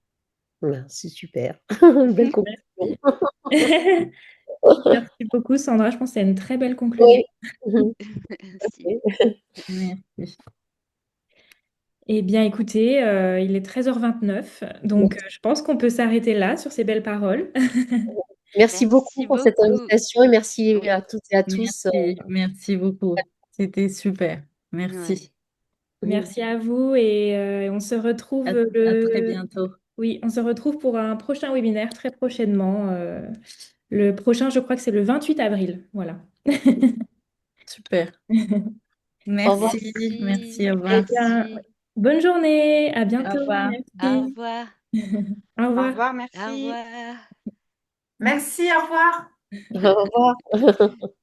Ben, c'est super. Belle conclusion. Merci. Merci beaucoup, Sandra. Je pense que c'est une très belle conclusion. Oui. Mhm. Merci. Merci. Eh bien, écoutez, il est 13h29, donc je pense qu'on peut s'arrêter là sur ces belles paroles. Merci beaucoup Merci pour cette beaucoup. invitation et merci Oui. à toutes et à tous. Merci beaucoup. C'était super. Ouais. Merci. Merci à vous et on se À, retrouve à très bientôt. Oui, on se retrouve pour un prochain webinaire très prochainement. Le prochain, je crois que c'est le 28 avril. Voilà. Super. Au revoir. Merci. Merci. Merci. Au Eh revoir. bien, Merci. bonne journée, à Au bientôt. revoir. Au Merci. revoir. Au Au revoir. revoir, Au merci. revoir. Merci, au revoir. Au revoir.